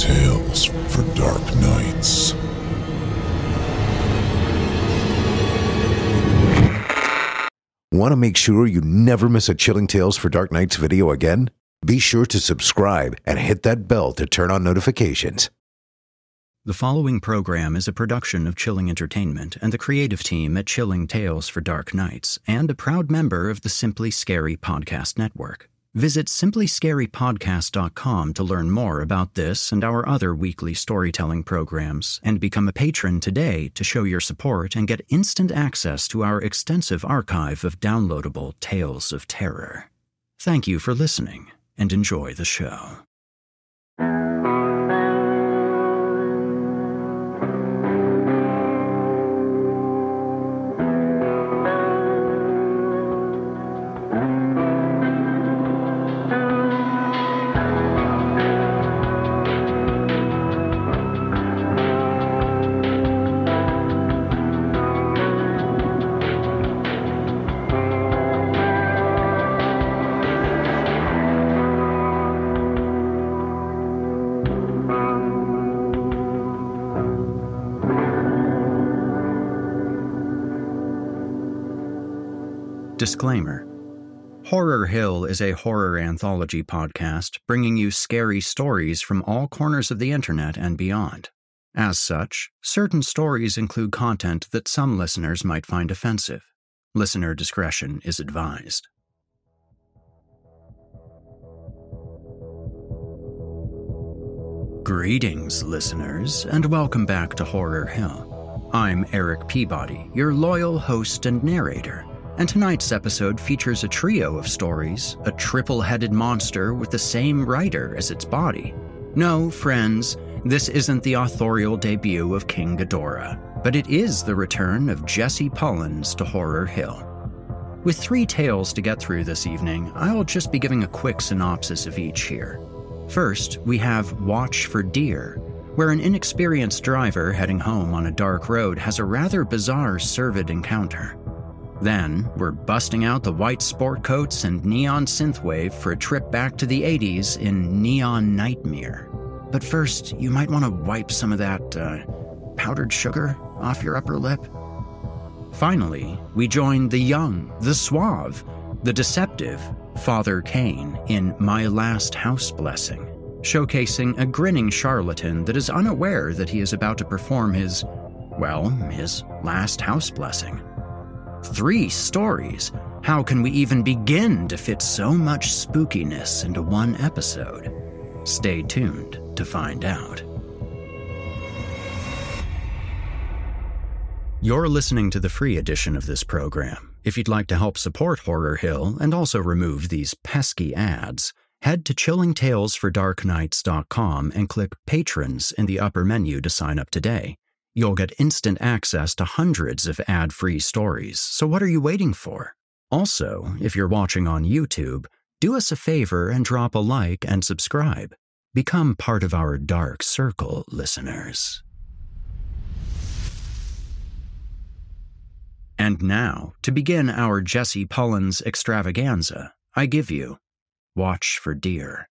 Tales for Dark Nights. Want to make sure you never miss a Chilling Tales for Dark Nights video again? Be sure to subscribe and hit that bell to turn on notifications. The following program is a production of Chilling Entertainment and the creative team at Chilling Tales for Dark Nights, and a proud member of the Simply Scary Podcast Network. Visit simplyscarypodcast.com to learn more about this and our other weekly storytelling programs, and become a patron today to show your support and get instant access to our extensive archive of downloadable tales of terror. Thank you for listening, and enjoy the show. Disclaimer. Horror Hill is a horror anthology podcast bringing you scary stories from all corners of the internet and beyond. As such, certain stories include content that some listeners might find offensive. Listener discretion is advised. Greetings, listeners, and welcome back to Horror Hill. I'm Eric Peabody, your loyal host and narrator. And tonight's episode features a trio of stories, a triple-headed monster with the same writer as its body. No, friends, this isn't the authorial debut of King Ghidorah, but it is the return of Jesse Pullins to Horror Hill. With 3 tales to get through this evening, I'll just be giving a quick synopsis of each here. First, we have Watch for Deer, where an inexperienced driver heading home on a dark road has a rather bizarre cervid encounter. Then, we're busting out the white sport coats and neon synthwave for a trip back to the 80s in Neon Nightmare. But first, you might want to wipe some of that, powdered sugar off your upper lip. Finally, we join the young, the suave, the deceptive Father Kane in My Last House Blessing, showcasing a grinning charlatan that is unaware that he is about to perform his last house blessing. 3 stories. How can we even begin to fit so much spookiness into one episode? Stay tuned to find out. You're listening to the free edition of this program. If you'd like to help support Horror Hill and also remove these pesky ads, head to chillingtalesfordarknights.com and click Patrons in the upper menu to sign up today. You'll get instant access to hundreds of ad-free stories, so what are you waiting for? Also, if you're watching on YouTube, do us a favor and drop a like and subscribe. Become part of our dark circle, listeners. And now, to begin our Jesse Pullins extravaganza, I give you Watch for Deer.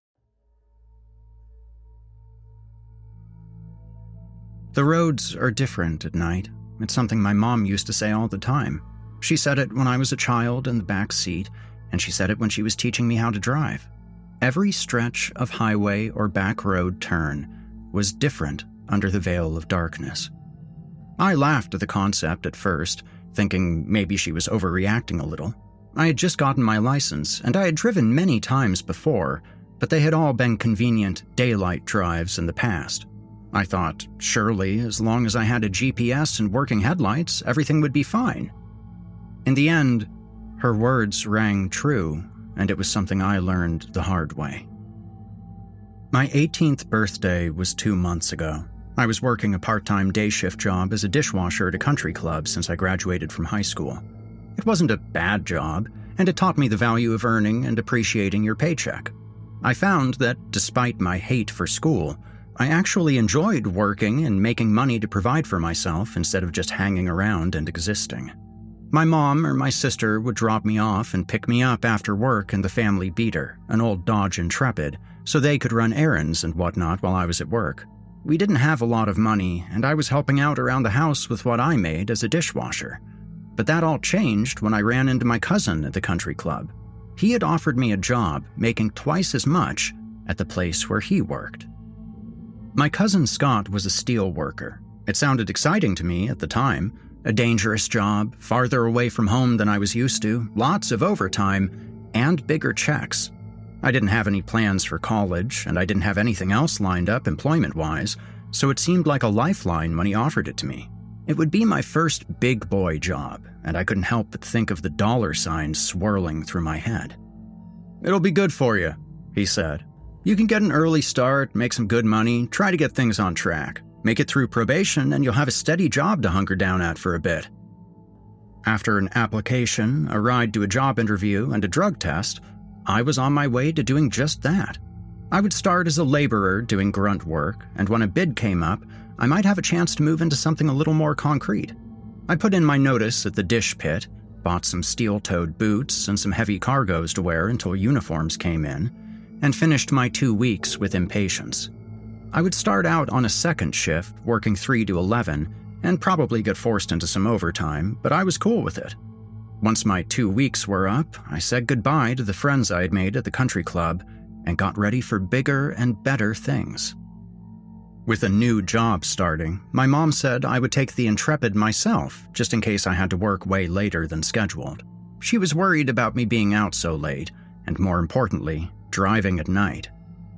The roads are different at night. It's something my mom used to say all the time. She said it when I was a child in the back seat, and she said it when she was teaching me how to drive. Every stretch of highway or back road turn was different under the veil of darkness. I laughed at the concept at first, thinking maybe she was overreacting a little. I had just gotten my license, and I had driven many times before, but they had all been convenient daylight drives in the past. I thought, surely, as long as I had a GPS and working headlights, everything would be fine. In the end, her words rang true, and it was something I learned the hard way. My 18th birthday was 2 months ago. I was working a part-time day shift job as a dishwasher at a country club since I graduated from high school. It wasn't a bad job, and it taught me the value of earning and appreciating your paycheck. I found that, despite my hate for school, I actually enjoyed working and making money to provide for myself instead of just hanging around and existing. My mom or my sister would drop me off and pick me up after work in the family beater, an old Dodge Intrepid, so they could run errands and whatnot while I was at work. We didn't have a lot of money, and I was helping out around the house with what I made as a dishwasher. But that all changed when I ran into my cousin at the country club. He had offered me a job making twice as much at the place where he worked. My cousin Scott was a steel worker. It sounded exciting to me at the time. A dangerous job, farther away from home than I was used to, lots of overtime, and bigger checks. I didn't have any plans for college, and I didn't have anything else lined up employment-wise, so it seemed like a lifeline when he offered it to me. It would be my first big boy job, and I couldn't help but think of the dollar signs swirling through my head. "It'll be good for you," he said. "You can get an early start, make some good money, try to get things on track. Make it through probation, and you'll have a steady job to hunker down at for a bit." After an application, a ride to a job interview, and a drug test, I was on my way to doing just that. I would start as a laborer doing grunt work, and when a bid came up, I might have a chance to move into something a little more concrete. I put in my notice at the dish pit, bought some steel-toed boots and some heavy cargos to wear until uniforms came in, and finished my 2 weeks with impatience. I would start out on a second shift, working 3 to 11, and probably get forced into some overtime, but I was cool with it. Once my 2 weeks were up, I said goodbye to the friends I had made at the country club and got ready for bigger and better things. With a new job starting, my mom said I would take the Intrepid myself, just in case I had to work way later than scheduled. She was worried about me being out so late, and more importantly, driving at night.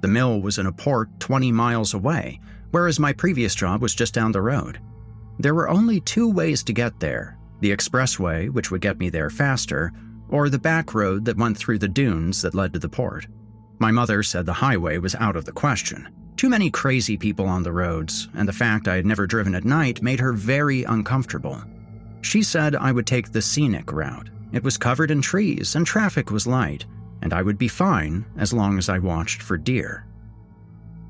The mill was in a port 20 miles away, whereas my previous job was just down the road. There were only 2 ways to get there: the expressway, which would get me there faster, or the back road that went through the dunes that led to the port. My mother said the highway was out of the question. Too many crazy people on the roads, and the fact I had never driven at night made her very uncomfortable. She said I would take the scenic route. It was covered in trees and traffic was light, and I would be fine as long as I watched for deer.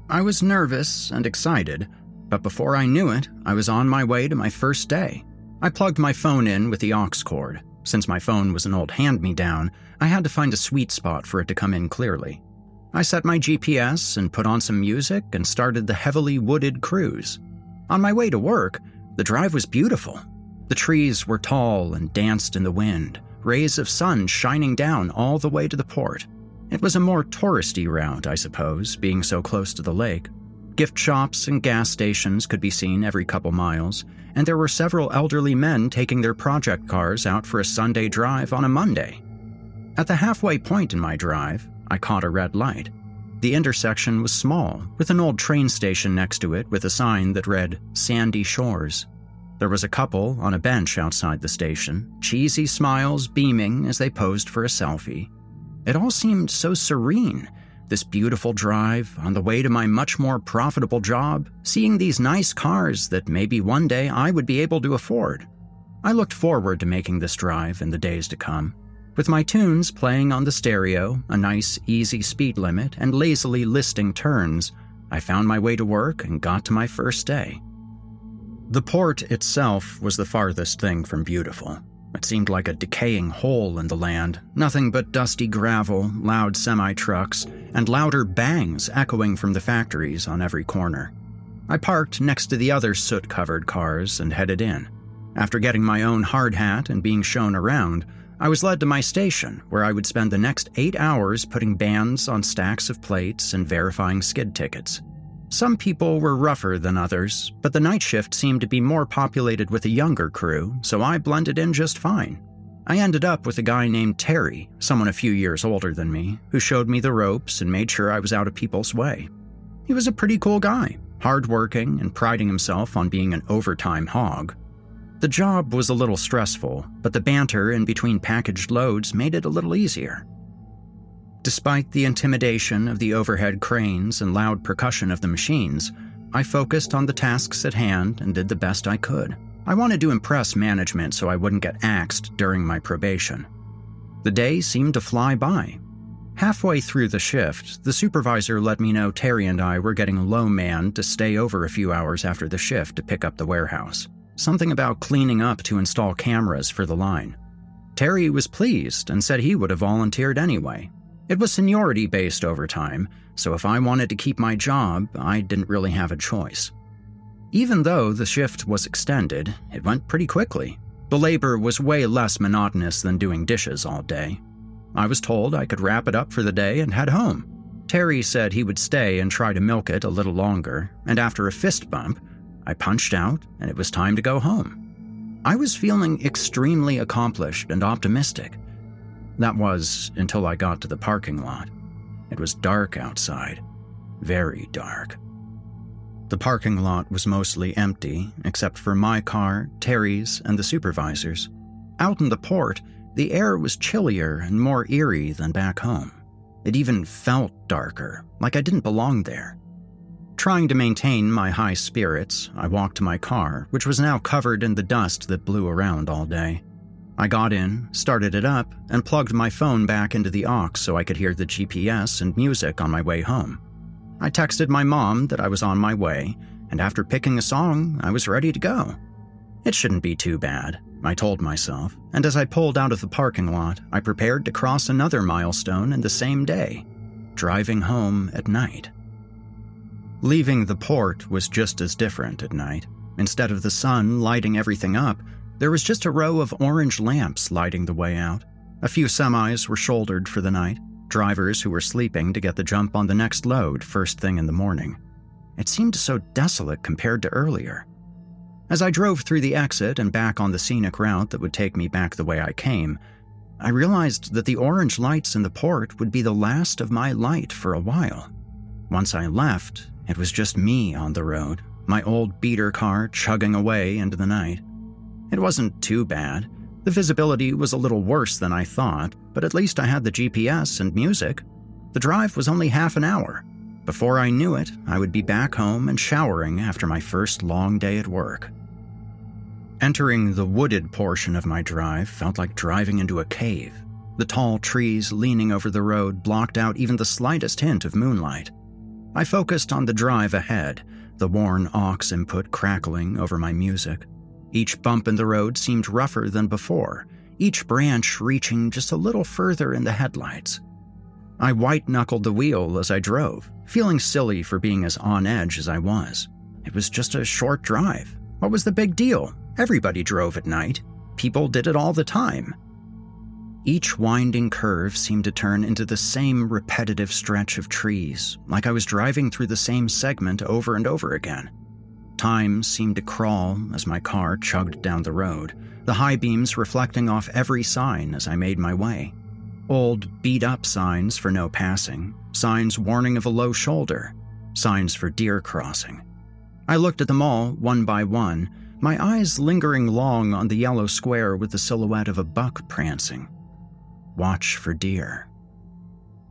I was nervous and excited, but before I knew it, I was on my way to my first day. I plugged my phone in with the aux cord. Since my phone was an old hand-me-down, I had to find a sweet spot for it to come in clearly. I set my GPS and put on some music and started the heavily wooded cruise. On my way to work, the drive was beautiful. The trees were tall and danced in the wind, rays of sun shining down all the way to the port. It was a more touristy route, I suppose, being so close to the lake. Gift shops and gas stations could be seen every couple miles, and there were several elderly men taking their project cars out for a Sunday drive on a Monday. At the halfway point in my drive, I caught a red light. The intersection was small, with an old train station next to it with a sign that read Sandy Shores. There was a couple on a bench outside the station, cheesy smiles beaming as they posed for a selfie. It all seemed so serene. This beautiful drive, on the way to my much more profitable job, seeing these nice cars that maybe one day I would be able to afford. I looked forward to making this drive in the days to come. With my tunes playing on the stereo, a nice, easy speed limit, and lazily listing turns, I found my way to work and got to my first day. The port itself was the farthest thing from beautiful. It seemed like a decaying hole in the land, nothing but dusty gravel, loud semi-trucks, and louder bangs echoing from the factories on every corner. I parked next to the other soot-covered cars and headed in. After getting my own hard hat and being shown around, I was led to my station, where I would spend the next 8 hours putting bands on stacks of plates and verifying skid tickets. Some people were rougher than others, but the night shift seemed to be more populated with a younger crew, so I blended in just fine. I ended up with a guy named Terry, someone a few years older than me, who showed me the ropes and made sure I was out of people's way. He was a pretty cool guy, hardworking and priding himself on being an overtime hog. The job was a little stressful, but the banter in between packaged loads made it a little easier. Despite the intimidation of the overhead cranes and loud percussion of the machines, I focused on the tasks at hand and did the best I could. I wanted to impress management so I wouldn't get axed during my probation. The day seemed to fly by. Halfway through the shift, the supervisor let me know Terry and I were getting low manned to stay over a few hours after the shift to pick up the warehouse. Something about cleaning up to install cameras for the line. Terry was pleased and said he would have volunteered anyway. It was seniority-based overtime, so if I wanted to keep my job, I didn't really have a choice. Even though the shift was extended, it went pretty quickly. The labor was way less monotonous than doing dishes all day. I was told I could wrap it up for the day and head home. Terry said he would stay and try to milk it a little longer, and after a fist bump, I punched out and it was time to go home. I was feeling extremely accomplished and optimistic. That was until I got to the parking lot. It was dark outside, very dark. The parking lot was mostly empty, except for my car, Terry's, and the supervisor's. Out in the port, the air was chillier and more eerie than back home. It even felt darker, like I didn't belong there. Trying to maintain my high spirits, I walked to my car, which was now covered in the dust that blew around all day. I got in, started it up, and plugged my phone back into the aux so I could hear the GPS and music on my way home. I texted my mom that I was on my way, and after picking a song, I was ready to go. It shouldn't be too bad, I told myself, and as I pulled out of the parking lot, I prepared to cross another milestone in the same day, driving home at night. Leaving the port was just as different at night. Instead of the sun lighting everything up, there was just a row of orange lamps lighting the way out. A few semis were shouldered for the night, drivers who were sleeping to get the jump on the next load first thing in the morning. It seemed so desolate compared to earlier. As I drove through the exit and back on the scenic route that would take me back the way I came, I realized that the orange lights in the port would be the last of my light for a while. Once I left, it was just me on the road, my old beater car chugging away into the night. It wasn't too bad. The visibility was a little worse than I thought, but at least I had the GPS and music. The drive was only half an hour. Before I knew it, I would be back home and showering after my first long day at work. Entering the wooded portion of my drive felt like driving into a cave. The tall trees leaning over the road blocked out even the slightest hint of moonlight. I focused on the drive ahead, the worn aux input crackling over my music. Each bump in the road seemed rougher than before, each branch reaching just a little further in the headlights. I white-knuckled the wheel as I drove, feeling silly for being as on edge as I was. It was just a short drive. What was the big deal? Everybody drove at night. People did it all the time. Each winding curve seemed to turn into the same repetitive stretch of trees, like I was driving through the same segment over and over again. Time seemed to crawl as my car chugged down the road, the high beams reflecting off every sign as I made my way. Old, beat-up signs for no passing, signs warning of a low shoulder, signs for deer crossing. I looked at them all, one by one, my eyes lingering long on the yellow square with the silhouette of a buck prancing. Watch for deer.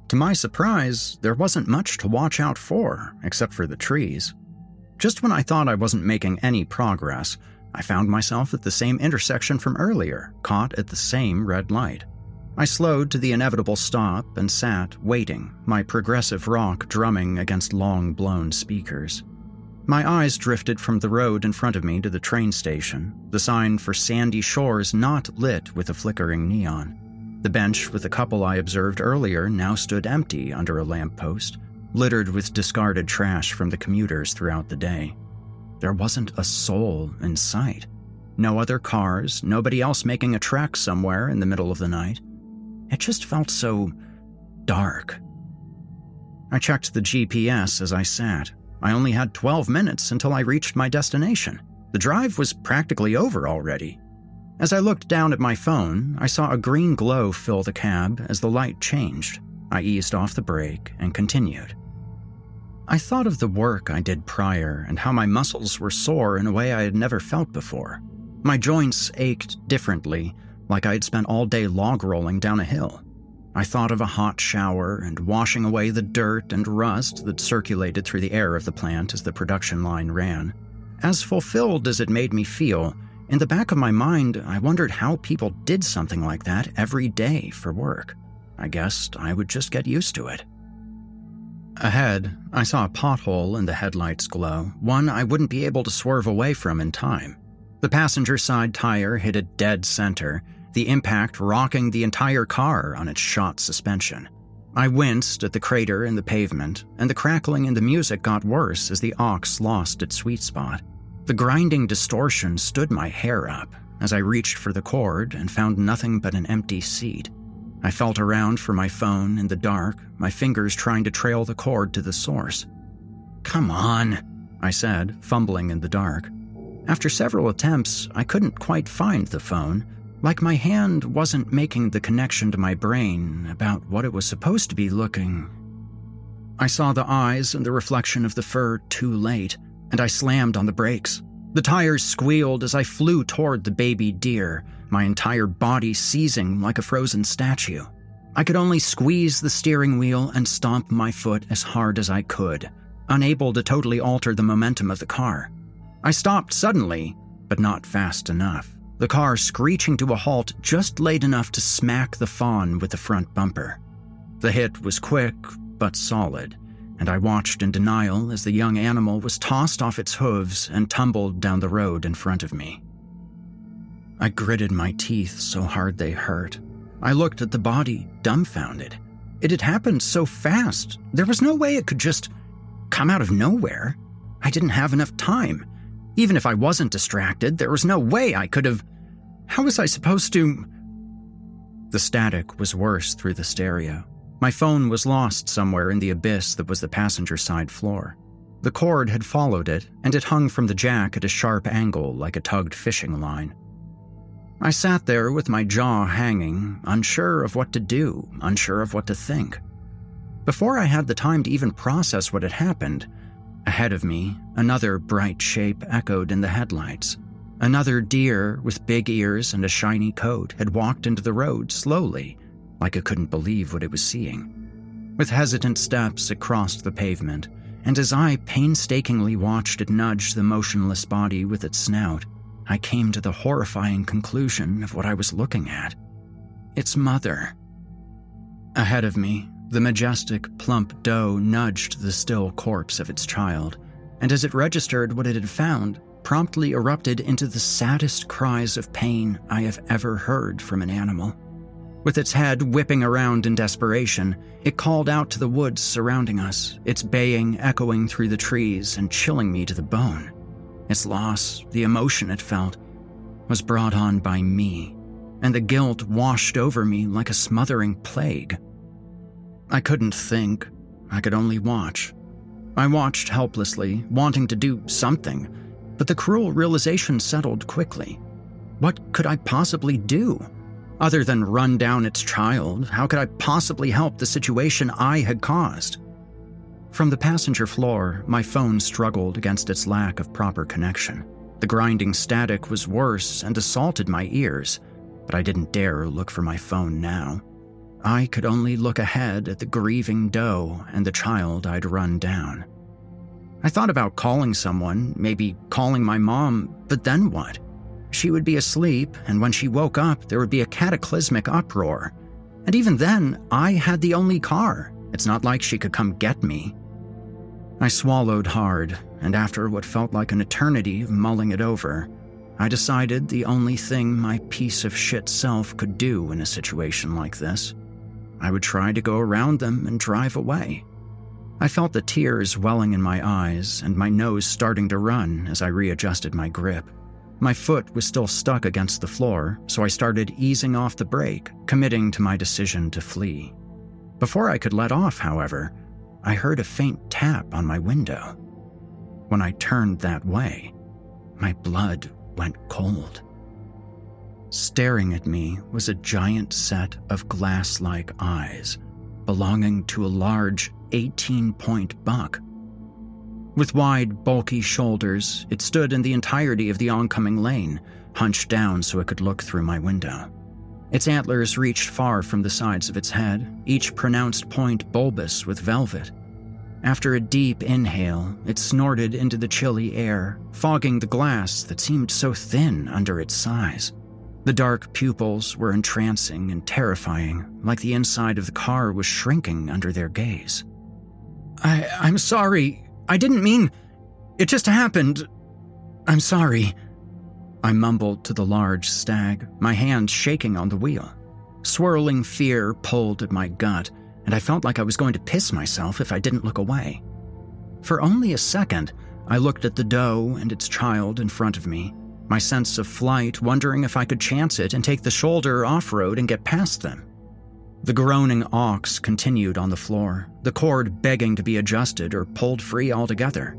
To my surprise, there wasn't much to watch out for, except for the trees. Just when I thought I wasn't making any progress, I found myself at the same intersection from earlier, caught at the same red light. I slowed to the inevitable stop and sat, waiting, my progressive rock drumming against long-blown speakers. My eyes drifted from the road in front of me to the train station, the sign for Sandy Shores not lit with a flickering neon. The bench with the couple I observed earlier now stood empty under a lamppost, littered with discarded trash from the commuters throughout the day. There wasn't a soul in sight. No other cars, nobody else making a trek somewhere in the middle of the night. It just felt so dark. I checked the GPS as I sat. I only had 12 minutes until I reached my destination. The drive was practically over already. As I looked down at my phone, I saw a green glow fill the cab as the light changed. I eased off the brake and continued. I thought of the work I did prior and how my muscles were sore in a way I had never felt before. My joints ached differently, like I had spent all day log rolling down a hill. I thought of a hot shower and washing away the dirt and rust that circulated through the air of the plant as the production line ran. As fulfilled as it made me feel, in the back of my mind, I wondered how people did something like that every day for work. I guessed I would just get used to it. Ahead, I saw a pothole in the headlight's glow, one I wouldn't be able to swerve away from in time. The passenger side tire hit a dead center, the impact rocking the entire car on its shot suspension. I winced at the crater in the pavement, and the crackling in the music got worse as the aux lost its sweet spot. The grinding distortion stood my hair up as I reached for the cord and found nothing but an empty seat. I felt around for my phone in the dark, my fingers trying to trail the cord to the source. "Come on," I said, fumbling in the dark. After several attempts, I couldn't quite find the phone, like my hand wasn't making the connection to my brain about what it was supposed to be looking. I saw the eyes and the reflection of the fur too late, and I slammed on the brakes. The tires squealed as I flew toward the baby deer, my entire body seizing like a frozen statue. I could only squeeze the steering wheel and stomp my foot as hard as I could, unable to totally alter the momentum of the car. I stopped suddenly, but not fast enough, the car screeching to a halt just late enough to smack the fawn with the front bumper. The hit was quick, but solid, and I watched in denial as the young animal was tossed off its hooves and tumbled down the road in front of me. I gritted my teeth so hard they hurt. I looked at the body, dumbfounded. It had happened so fast. There was no way it could just come out of nowhere. I didn't have enough time. Even if I wasn't distracted, there was no way I could have... How was I supposed to... The static was worse through the stereo. My phone was lost somewhere in the abyss that was the passenger side floor. The cord had followed it, and it hung from the jack at a sharp angle like a tugged fishing line. I sat there with my jaw hanging, unsure of what to do, unsure of what to think. Before I had the time to even process what had happened, ahead of me, another bright shape echoed in the headlights. Another deer with big ears and a shiny coat had walked into the road slowly, like it couldn't believe what it was seeing. With hesitant steps, it crossed the pavement, and as I painstakingly watched it nudge the motionless body with its snout, I came to the horrifying conclusion of what I was looking at. Its mother. Ahead of me, the majestic, plump doe nudged the still corpse of its child, and as it registered what it had found, promptly erupted into the saddest cries of pain I have ever heard from an animal. With its head whipping around in desperation, it called out to the woods surrounding us, its baying echoing through the trees and chilling me to the bone. Its loss, the emotion it felt, was brought on by me, and the guilt washed over me like a smothering plague. I couldn't think. I could only watch. I watched helplessly, wanting to do something, but the cruel realization settled quickly. What could I possibly do? Other than run down its child, how could I possibly help the situation I had caused? From the passenger floor, my phone struggled against its lack of proper connection. The grinding static was worse and assaulted my ears, but I didn't dare look for my phone now. I could only look ahead at the grieving doe and the child I'd run down. I thought about calling someone, maybe calling my mom, but then what? She would be asleep, and when she woke up, there would be a cataclysmic uproar. And even then, I had the only car. It's not like she could come get me. I swallowed hard, and after what felt like an eternity of mulling it over, I decided the only thing my piece of shit self could do in a situation like this, I would try to go around them and drive away. I felt the tears welling in my eyes and my nose starting to run as I readjusted my grip. My foot was still stuck against the floor, so I started easing off the brake, committing to my decision to flee. Before I could let off, however, I heard a faint tap on my window. When I turned that way, my blood went cold. Staring at me was a giant set of glass-like eyes, belonging to a large 18-point buck. With wide, bulky shoulders, it stood in the entirety of the oncoming lane, hunched down so it could look through my window. Its antlers reached far from the sides of its head, each pronounced point bulbous with velvet. After a deep inhale, it snorted into the chilly air, fogging the glass that seemed so thin under its size. The dark pupils were entrancing and terrifying, like the inside of the car was shrinking under their gaze. I'm sorry. I didn't mean... It just happened. I'm sorry. I mumbled to the large stag, my hand shaking on the wheel. Swirling fear pulled at my gut, and I felt like I was going to piss myself if I didn't look away. For only a second, I looked at the doe and its child in front of me, my sense of flight wondering if I could chance it and take the shoulder off-road and get past them. The groaning ox continued on the floor, the cord begging to be adjusted or pulled free altogether.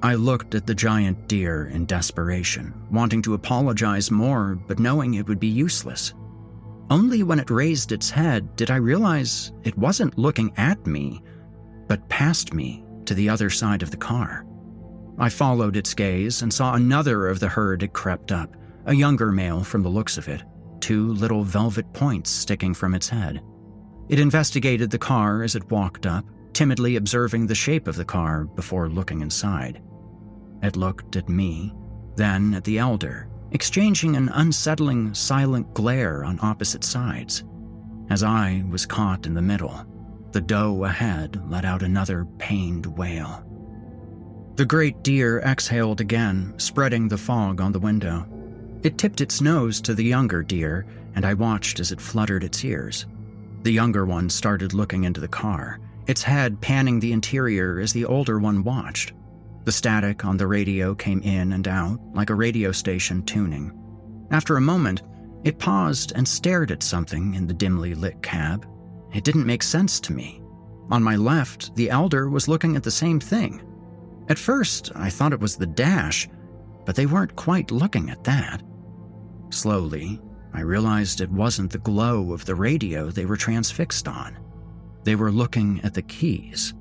I looked at the giant deer in desperation, wanting to apologize more, but knowing it would be useless. Only when it raised its head did I realize it wasn't looking at me, but past me to the other side of the car. I followed its gaze and saw another of the herd had crept up, a younger male from the looks of it, 2 little velvet points sticking from its head. It investigated the car as it walked up, timidly observing the shape of the car before looking inside. It looked at me, then at the elder, exchanging an unsettling, silent glare on opposite sides. As I was caught in the middle, the doe ahead let out another pained wail. The great deer exhaled again, spreading the fog on the window. It tipped its nose to the younger deer, and I watched as it fluttered its ears. The younger one started looking into the car, its head panning the interior as the older one watched. The static on the radio came in and out, like a radio station tuning. After a moment, it paused and stared at something in the dimly lit cab. It didn't make sense to me. On my left, the elder was looking at the same thing. At first, I thought it was the dash, but they weren't quite looking at that. Slowly, I realized it wasn't the glow of the radio they were transfixed on. They were looking at the keys.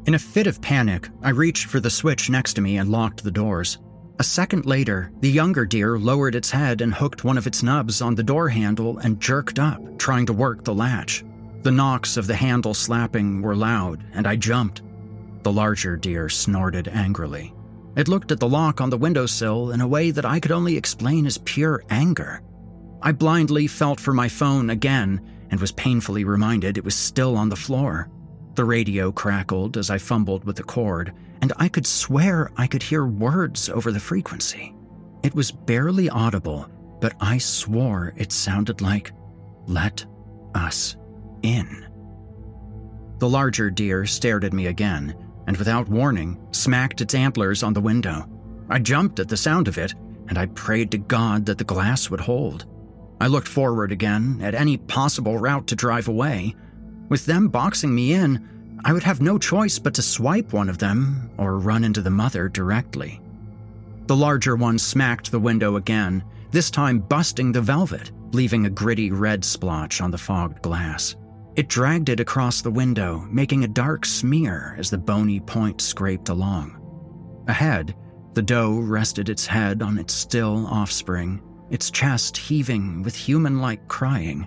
In a fit of panic, I reached for the switch next to me and locked the doors. A second later, the younger deer lowered its head and hooked one of its nubs on the door handle and jerked up, trying to work the latch. The knocks of the handle slapping were loud, and I jumped. The larger deer snorted angrily. It looked at the lock on the windowsill in a way that I could only explain as pure anger. I blindly felt for my phone again and was painfully reminded it was still on the floor. The radio crackled as I fumbled with the cord, and I could swear I could hear words over the frequency. It was barely audible, but I swore it sounded like, "Let us in." The larger deer stared at me again, and without warning, smacked its antlers on the window. I jumped at the sound of it, and I prayed to God that the glass would hold. I looked forward again at any possible route to drive away. With them boxing me in, I would have no choice but to swipe one of them or run into the mother directly. The larger one smacked the window again, this time busting the velvet, leaving a gritty red splotch on the fogged glass. It dragged it across the window, making a dark smear as the bony point scraped along. Ahead, the doe rested its head on its still offspring, its chest heaving with human-like crying.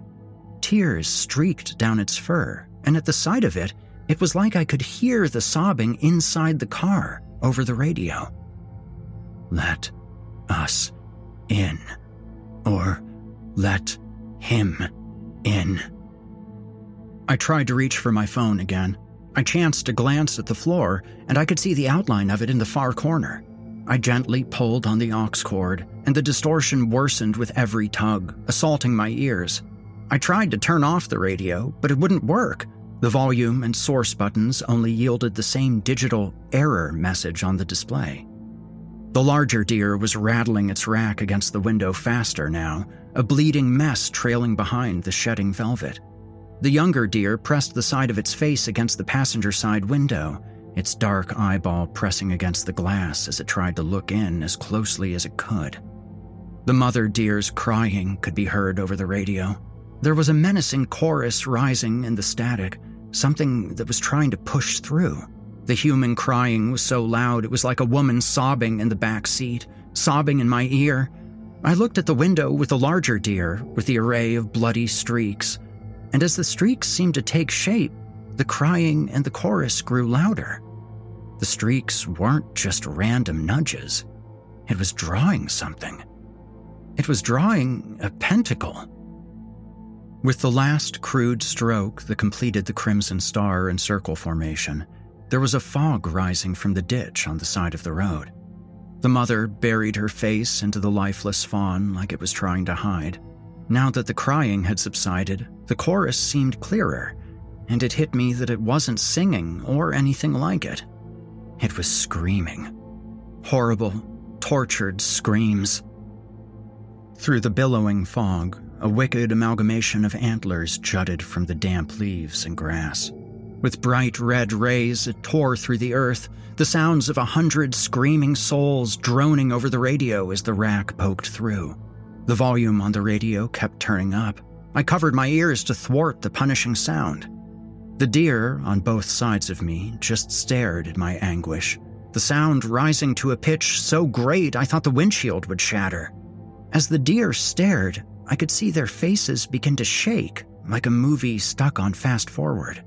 Tears streaked down its fur, and at the sight of it, it was like I could hear the sobbing inside the car over the radio. "Let us in," or "Let him in." I tried to reach for my phone again. I chanced to glance at the floor, and I could see the outline of it in the far corner. I gently pulled on the aux cord, and the distortion worsened with every tug, assaulting my ears. I tried to turn off the radio, but it wouldn't work. The volume and source buttons only yielded the same digital error message on the display. The larger deer was rattling its rack against the window faster now, a bleeding mess trailing behind the shedding velvet. The younger deer pressed the side of its face against the passenger side window, its dark eyeball pressing against the glass as it tried to look in as closely as it could. The mother deer's crying could be heard over the radio. There was a menacing chorus rising in the static, something that was trying to push through. The human crying was so loud it was like a woman sobbing in the back seat, sobbing in my ear. I looked at the window with the larger deer, with the array of bloody streaks, and as the streaks seemed to take shape, the crying and the chorus grew louder. The streaks weren't just random nudges. It was drawing something. It was drawing a pentacle. With the last crude stroke that completed the crimson star and circle formation, there was a fog rising from the ditch on the side of the road. The mother buried her face into the lifeless fawn like it was trying to hide. Now that the crying had subsided, the chorus seemed clearer, and it hit me that it wasn't singing or anything like it. It was screaming. Horrible, tortured screams. Through the billowing fog, a wicked amalgamation of antlers jutted from the damp leaves and grass. With bright red rays, it tore through the earth, the sounds of 100 screaming souls droning over the radio as the rack poked through. The volume on the radio kept turning up. I covered my ears to thwart the punishing sound. The deer on both sides of me just stared at my anguish, the sound rising to a pitch so great I thought the windshield would shatter. As the deer stared, I could see their faces begin to shake, like a movie stuck on fast forward.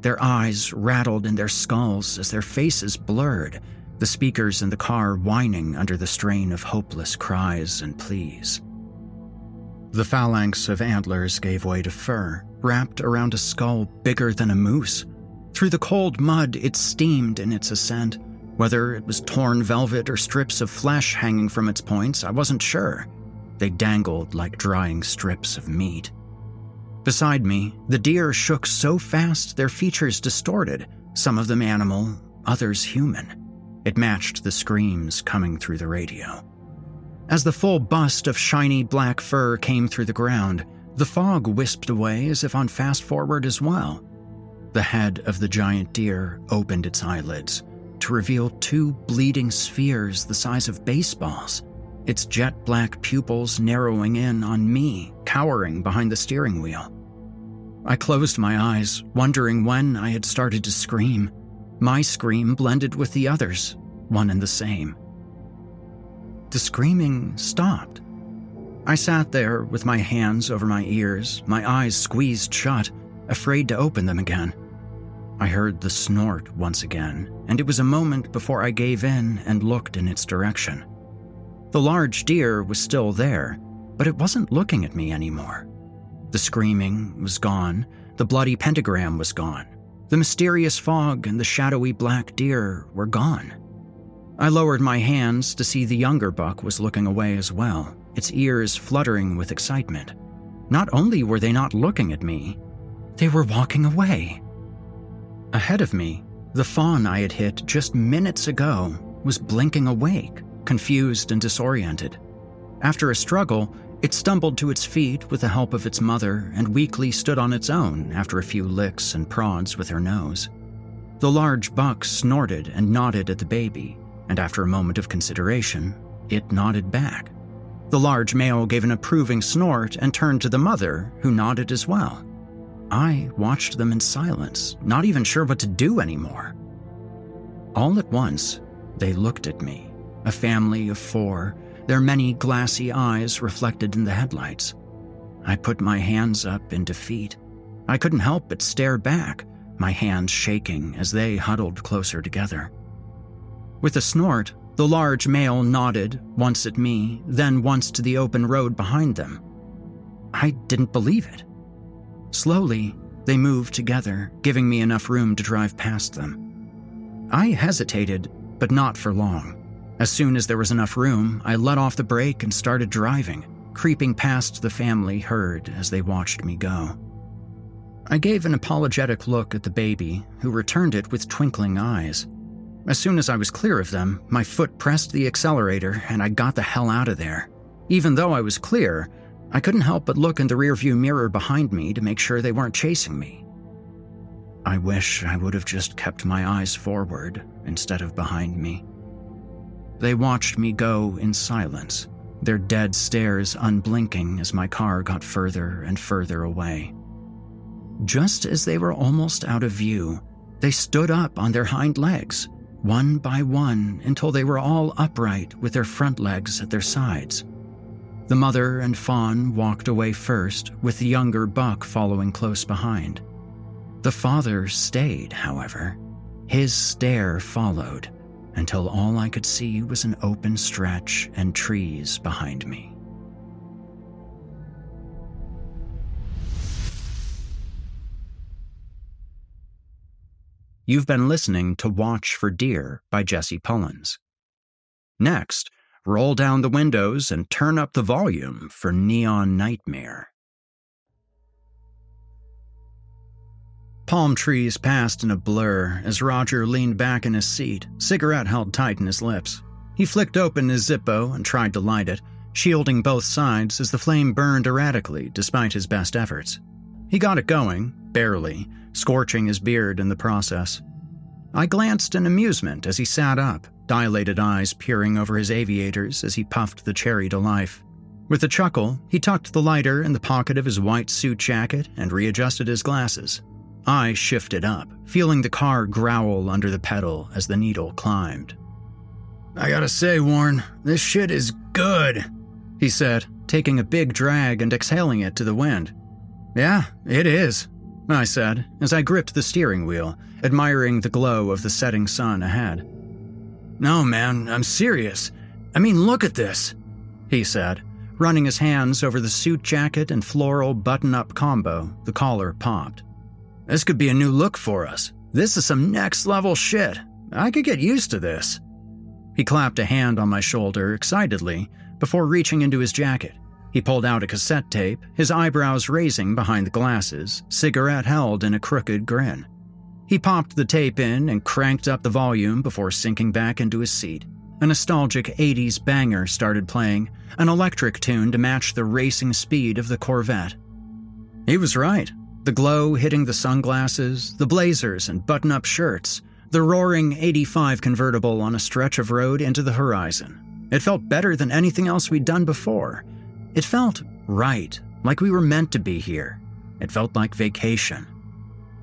Their eyes rattled in their skulls as their faces blurred, the speakers in the car whining under the strain of hopeless cries and pleas. The phalanx of antlers gave way to fur, wrapped around a skull bigger than a moose. Through the cold mud, it steamed in its ascent. Whether it was torn velvet or strips of flesh hanging from its points, I wasn't sure. They dangled like drying strips of meat. Beside me, the deer shook so fast their features distorted, some of them animal, others human. It matched the screams coming through the radio. As the full bust of shiny black fur came through the ground, the fog wisped away as if on fast forward as well. The head of the giant deer opened its eyelids to reveal 2 bleeding spheres the size of baseballs, its jet black pupils narrowing in on me, cowering behind the steering wheel. I closed my eyes, wondering when I had started to scream. My scream blended with the others, one and the same. The screaming stopped. I sat there with my hands over my ears, my eyes squeezed shut, afraid to open them again. I heard the snort once again, and it was a moment before I gave in and looked in its direction. The large deer was still there, but it wasn't looking at me anymore. The screaming was gone, the bloody pentagram was gone, the mysterious fog and the shadowy black deer were gone. I lowered my hands to see the younger buck was looking away as well, its ears fluttering with excitement. Not only were they not looking at me, they were walking away. Ahead of me, the fawn I had hit just minutes ago was blinking awake, confused and disoriented. After a struggle, it stumbled to its feet with the help of its mother and weakly stood on its own after a few licks and prods with her nose. The large buck snorted and nodded at the baby, and after a moment of consideration, it nodded back. The large male gave an approving snort and turned to the mother, who nodded as well. I watched them in silence, not even sure what to do anymore. All at once, they looked at me, a family of 4, their many glassy eyes reflected in the headlights. I put my hands up in defeat. I couldn't help but stare back, my hands shaking as they huddled closer together. With a snort, the large male nodded, once at me, then once to the open road behind them. I didn't believe it. Slowly, they moved together, giving me enough room to drive past them. I hesitated, but not for long. As soon as there was enough room, I let off the brake and started driving, creeping past the family herd as they watched me go. I gave an apologetic look at the baby, who returned it with twinkling eyes. As soon as I was clear of them, my foot pressed the accelerator and I got the hell out of there. Even though I was clear, I couldn't help but look in the rearview mirror behind me to make sure they weren't chasing me. I wish I would have just kept my eyes forward instead of behind me. They watched me go in silence, their dead stares unblinking as my car got further and further away. Just as they were almost out of view, they stood up on their hind legs, one by one until they were all upright with their front legs at their sides. The mother and fawn walked away first, with the younger buck following close behind. The father stayed, however. His stare followed, until all I could see was an open stretch and trees behind me. You've been listening to Watch for Deer by Jesse Pullins. Next, roll down the windows and turn up the volume for Neon Nightmare. Palm trees passed in a blur as Roger leaned back in his seat, cigarette held tight in his lips. He flicked open his Zippo and tried to light it, shielding both sides as the flame burned erratically despite his best efforts. He got it going, barely, scorching his beard in the process. I glanced in amusement as he sat up, dilated eyes peering over his aviators as he puffed the cherry to life. With a chuckle, he tucked the lighter in the pocket of his white suit jacket and readjusted his glasses. I shifted up, feeling the car growl under the pedal as the needle climbed. "I gotta say, Warren, this shit is good," he said, taking a big drag and exhaling it to the wind. "Yeah, it is," I said as I gripped the steering wheel, admiring the glow of the setting sun ahead. "No, man, I'm serious. I mean, look at this," he said, running his hands over the suit jacket and floral button-up combo. The collar popped. "This could be a new look for us. This is some next-level shit. I could get used to this." He clapped a hand on my shoulder excitedly before reaching into his jacket. He pulled out a cassette tape, his eyebrows raising behind the glasses, cigarette held in a crooked grin. He popped the tape in and cranked up the volume before sinking back into his seat. A nostalgic 80s banger started playing, an electric tune to match the racing speed of the Corvette. He was right. The glow hitting the sunglasses, the blazers and button-up shirts, the roaring 85 convertible on a stretch of road into the horizon. It felt better than anything else we'd done before. It felt right, like we were meant to be here. It felt like vacation.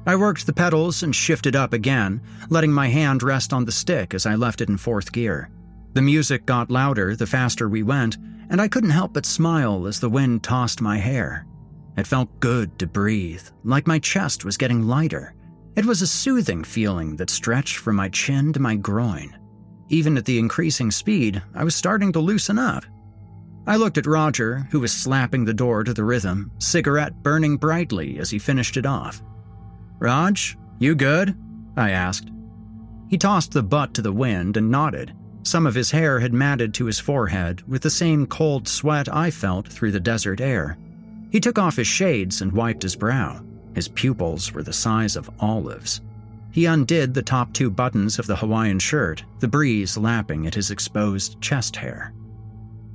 I worked the pedals and shifted up again, letting my hand rest on the stick as I left it in fourth gear. The music got louder the faster we went, and I couldn't help but smile as the wind tossed my hair. It felt good to breathe, like my chest was getting lighter. It was a soothing feeling that stretched from my chin to my groin. Even at the increasing speed, I was starting to loosen up. I looked at Roger, who was slapping the door to the rhythm, cigarette burning brightly as he finished it off. "Raj, you good?" I asked. He tossed the butt to the wind and nodded. Some of his hair had matted to his forehead with the same cold sweat I felt through the desert air. He took off his shades and wiped his brow. His pupils were the size of olives. He undid the top two buttons of the Hawaiian shirt, the breeze lapping at his exposed chest hair.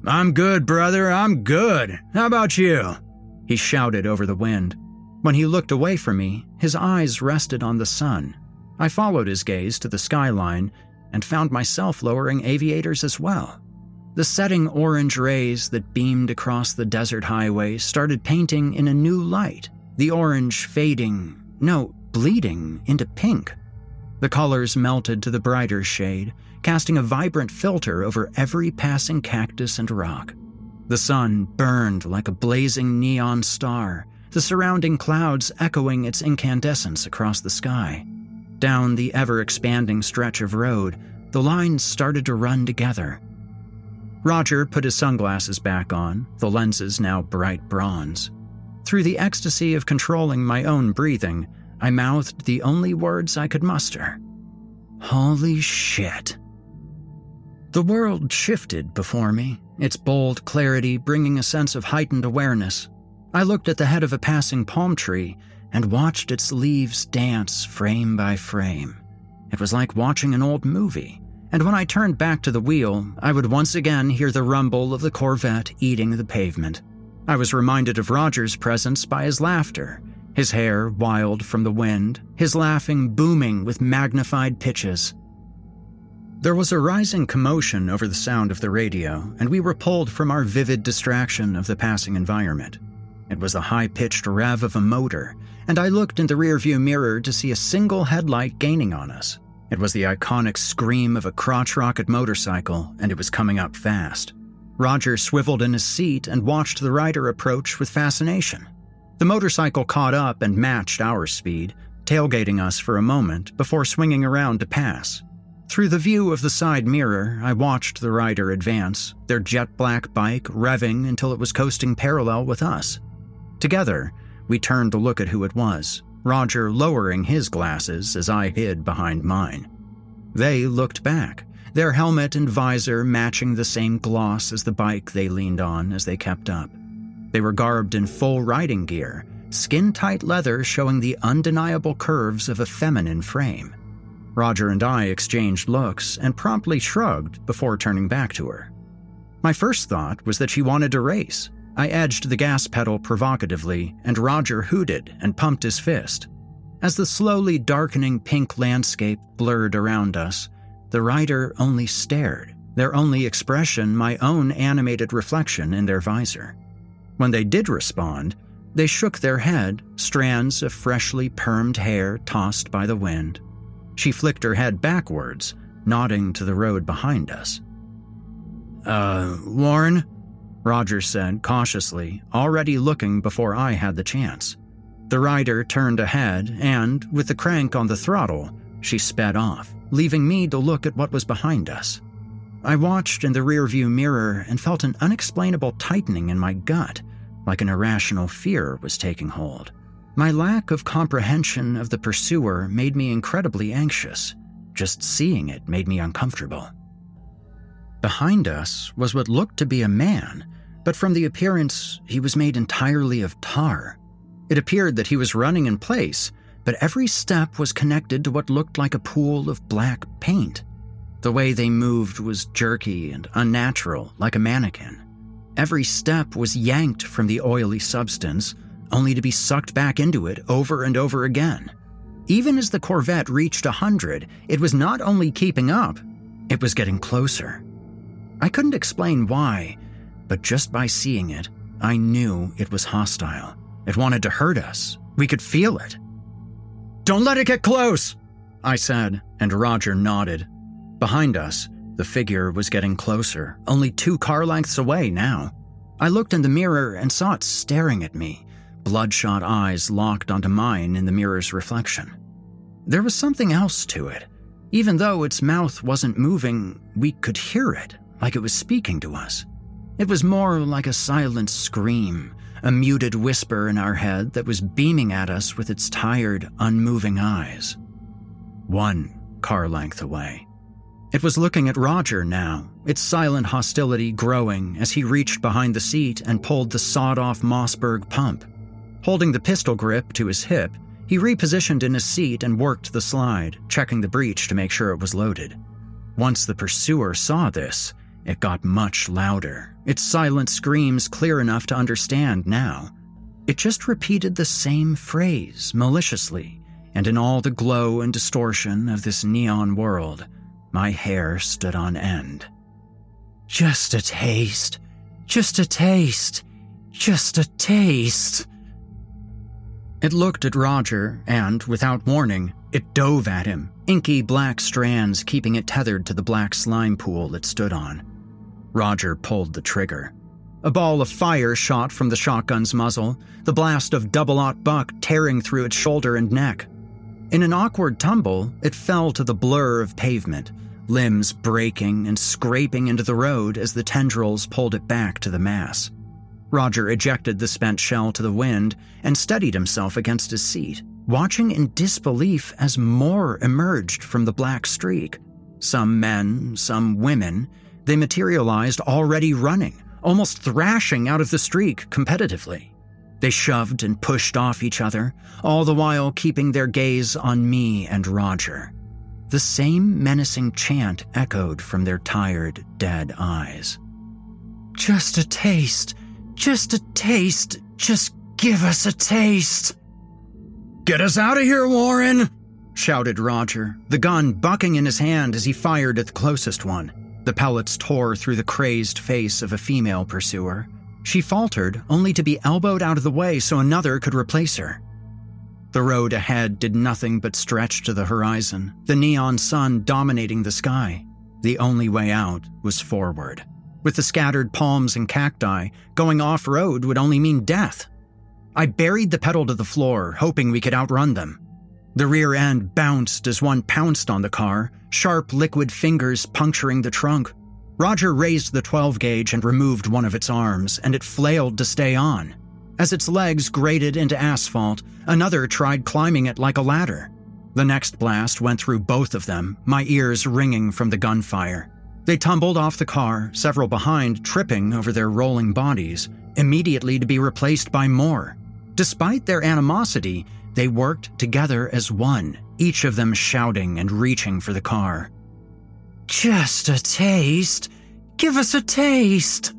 "I'm good, brother, I'm good. How about you?" he shouted over the wind. When he looked away from me, his eyes rested on the sun. I followed his gaze to the skyline and found myself lowering aviators as well. The setting orange rays that beamed across the desert highway started painting in a new light, the orange bleeding into pink. The colors melted to the brighter shade, casting a vibrant filter over every passing cactus and rock. The sun burned like a blazing neon star, the surrounding clouds echoing its incandescence across the sky. Down the ever-expanding stretch of road, the lines started to run together. Roger put his sunglasses back on, the lenses now bright bronze. Through the ecstasy of controlling my own breathing, I mouthed the only words I could muster. Holy shit. The world shifted before me, its bold clarity bringing a sense of heightened awareness. I looked at the head of a passing palm tree and watched its leaves dance frame by frame. It was like watching an old movie, and when I turned back to the wheel, I would once again hear the rumble of the Corvette eating the pavement. I was reminded of Roger's presence by his laughter, his hair wild from the wind, his laughing booming with magnified pitches. There was a rising commotion over the sound of the radio, and we were pulled from our vivid distraction of the passing environment. It was the high-pitched rev of a motor, and I looked in the rearview mirror to see a single headlight gaining on us. It was the iconic scream of a crotch-rocket motorcycle, and it was coming up fast. Roger swiveled in his seat and watched the rider approach with fascination. The motorcycle caught up and matched our speed, tailgating us for a moment before swinging around to pass. Through the view of the side mirror, I watched the rider advance, their jet-black bike revving until it was coasting parallel with us. Together, we turned to look at who it was, Roger lowering his glasses as I hid behind mine. They looked back, their helmet and visor matching the same gloss as the bike they leaned on as they kept up. They were garbed in full riding gear, skin-tight leather showing the undeniable curves of a feminine frame. Roger and I exchanged looks and promptly shrugged before turning back to her. My first thought was that she wanted to race. I edged the gas pedal provocatively, and Roger hooted and pumped his fist. As the slowly darkening pink landscape blurred around us, the rider only stared, their only expression my own animated reflection in their visor. When they did respond, they shook their head, strands of freshly permed hair tossed by the wind. She flicked her head backwards, nodding to the road behind us. Warren?" Roger said cautiously, already looking before I had the chance. The rider turned ahead and, with the crank on the throttle, she sped off, leaving me to look at what was behind us. I watched in the rearview mirror and felt an unexplainable tightening in my gut, like an irrational fear was taking hold. My lack of comprehension of the pursuer made me incredibly anxious. Just seeing it made me uncomfortable. Behind us was what looked to be a man, but from the appearance, he was made entirely of tar. It appeared that he was running in place, but every step was connected to what looked like a pool of black paint. The way they moved was jerky and unnatural, like a mannequin. Every step was yanked from the oily substance, only to be sucked back into it over and over again. Even as the Corvette reached 100, it was not only keeping up, it was getting closer. I couldn't explain why, but just by seeing it, I knew it was hostile. It wanted to hurt us. We could feel it. "Don't let it get close," I said, and Roger nodded. Behind us, the figure was getting closer, only 2 car lengths away now. I looked in the mirror and saw it staring at me, bloodshot eyes locked onto mine in the mirror's reflection. There was something else to it. Even though its mouth wasn't moving, we could hear it, like it was speaking to us. It was more like a silent scream, a muted whisper in our head that was beaming at us with its tired, unmoving eyes. 1 car length away. It was looking at Roger now, its silent hostility growing as he reached behind the seat and pulled the sawed-off Mossberg pump. Holding the pistol grip to his hip, he repositioned in his seat and worked the slide, checking the breech to make sure it was loaded. Once the pursuer saw this, it got much louder, its silent screams clear enough to understand now. It just repeated the same phrase maliciously, and in all the glow and distortion of this neon world, my hair stood on end. "Just a taste, just a taste, just a taste." It looked at Roger and, without warning, it dove at him, inky black strands keeping it tethered to the black slime pool it stood on. Roger pulled the trigger. A ball of fire shot from the shotgun's muzzle, the blast of double-aught buck tearing through its shoulder and neck. In an awkward tumble, it fell to the blur of pavement, limbs breaking and scraping into the road as the tendrils pulled it back to the mass. Roger ejected the spent shell to the wind and steadied himself against his seat, watching in disbelief as more emerged from the black streak. Some men, some women, they materialized already running, almost thrashing out of the streak competitively. They shoved and pushed off each other, all the while keeping their gaze on me and Roger. The same menacing chant echoed from their tired, dead eyes. "Just a taste, just a taste, just give us a taste." "Get us out of here, Warren!" shouted Roger, the gun bucking in his hand as he fired at the closest one. The pellets tore through the crazed face of a female pursuer. She faltered, only to be elbowed out of the way so another could replace her. The road ahead did nothing but stretch to the horizon, the neon sun dominating the sky. The only way out was forward. With the scattered palms and cacti, going off-road would only mean death. I buried the pedal to the floor, hoping we could outrun them. The rear end bounced as one pounced on the car, sharp liquid fingers puncturing the trunk. Roger raised the 12-gauge and removed one of its arms, and it flailed to stay on. As its legs grated into asphalt, another tried climbing it like a ladder. The next blast went through both of them, my ears ringing from the gunfire. They tumbled off the car, several behind tripping over their rolling bodies, immediately to be replaced by more. Despite their animosity, they worked together as one, each of them shouting and reaching for the car. "Just a taste. Give us a taste."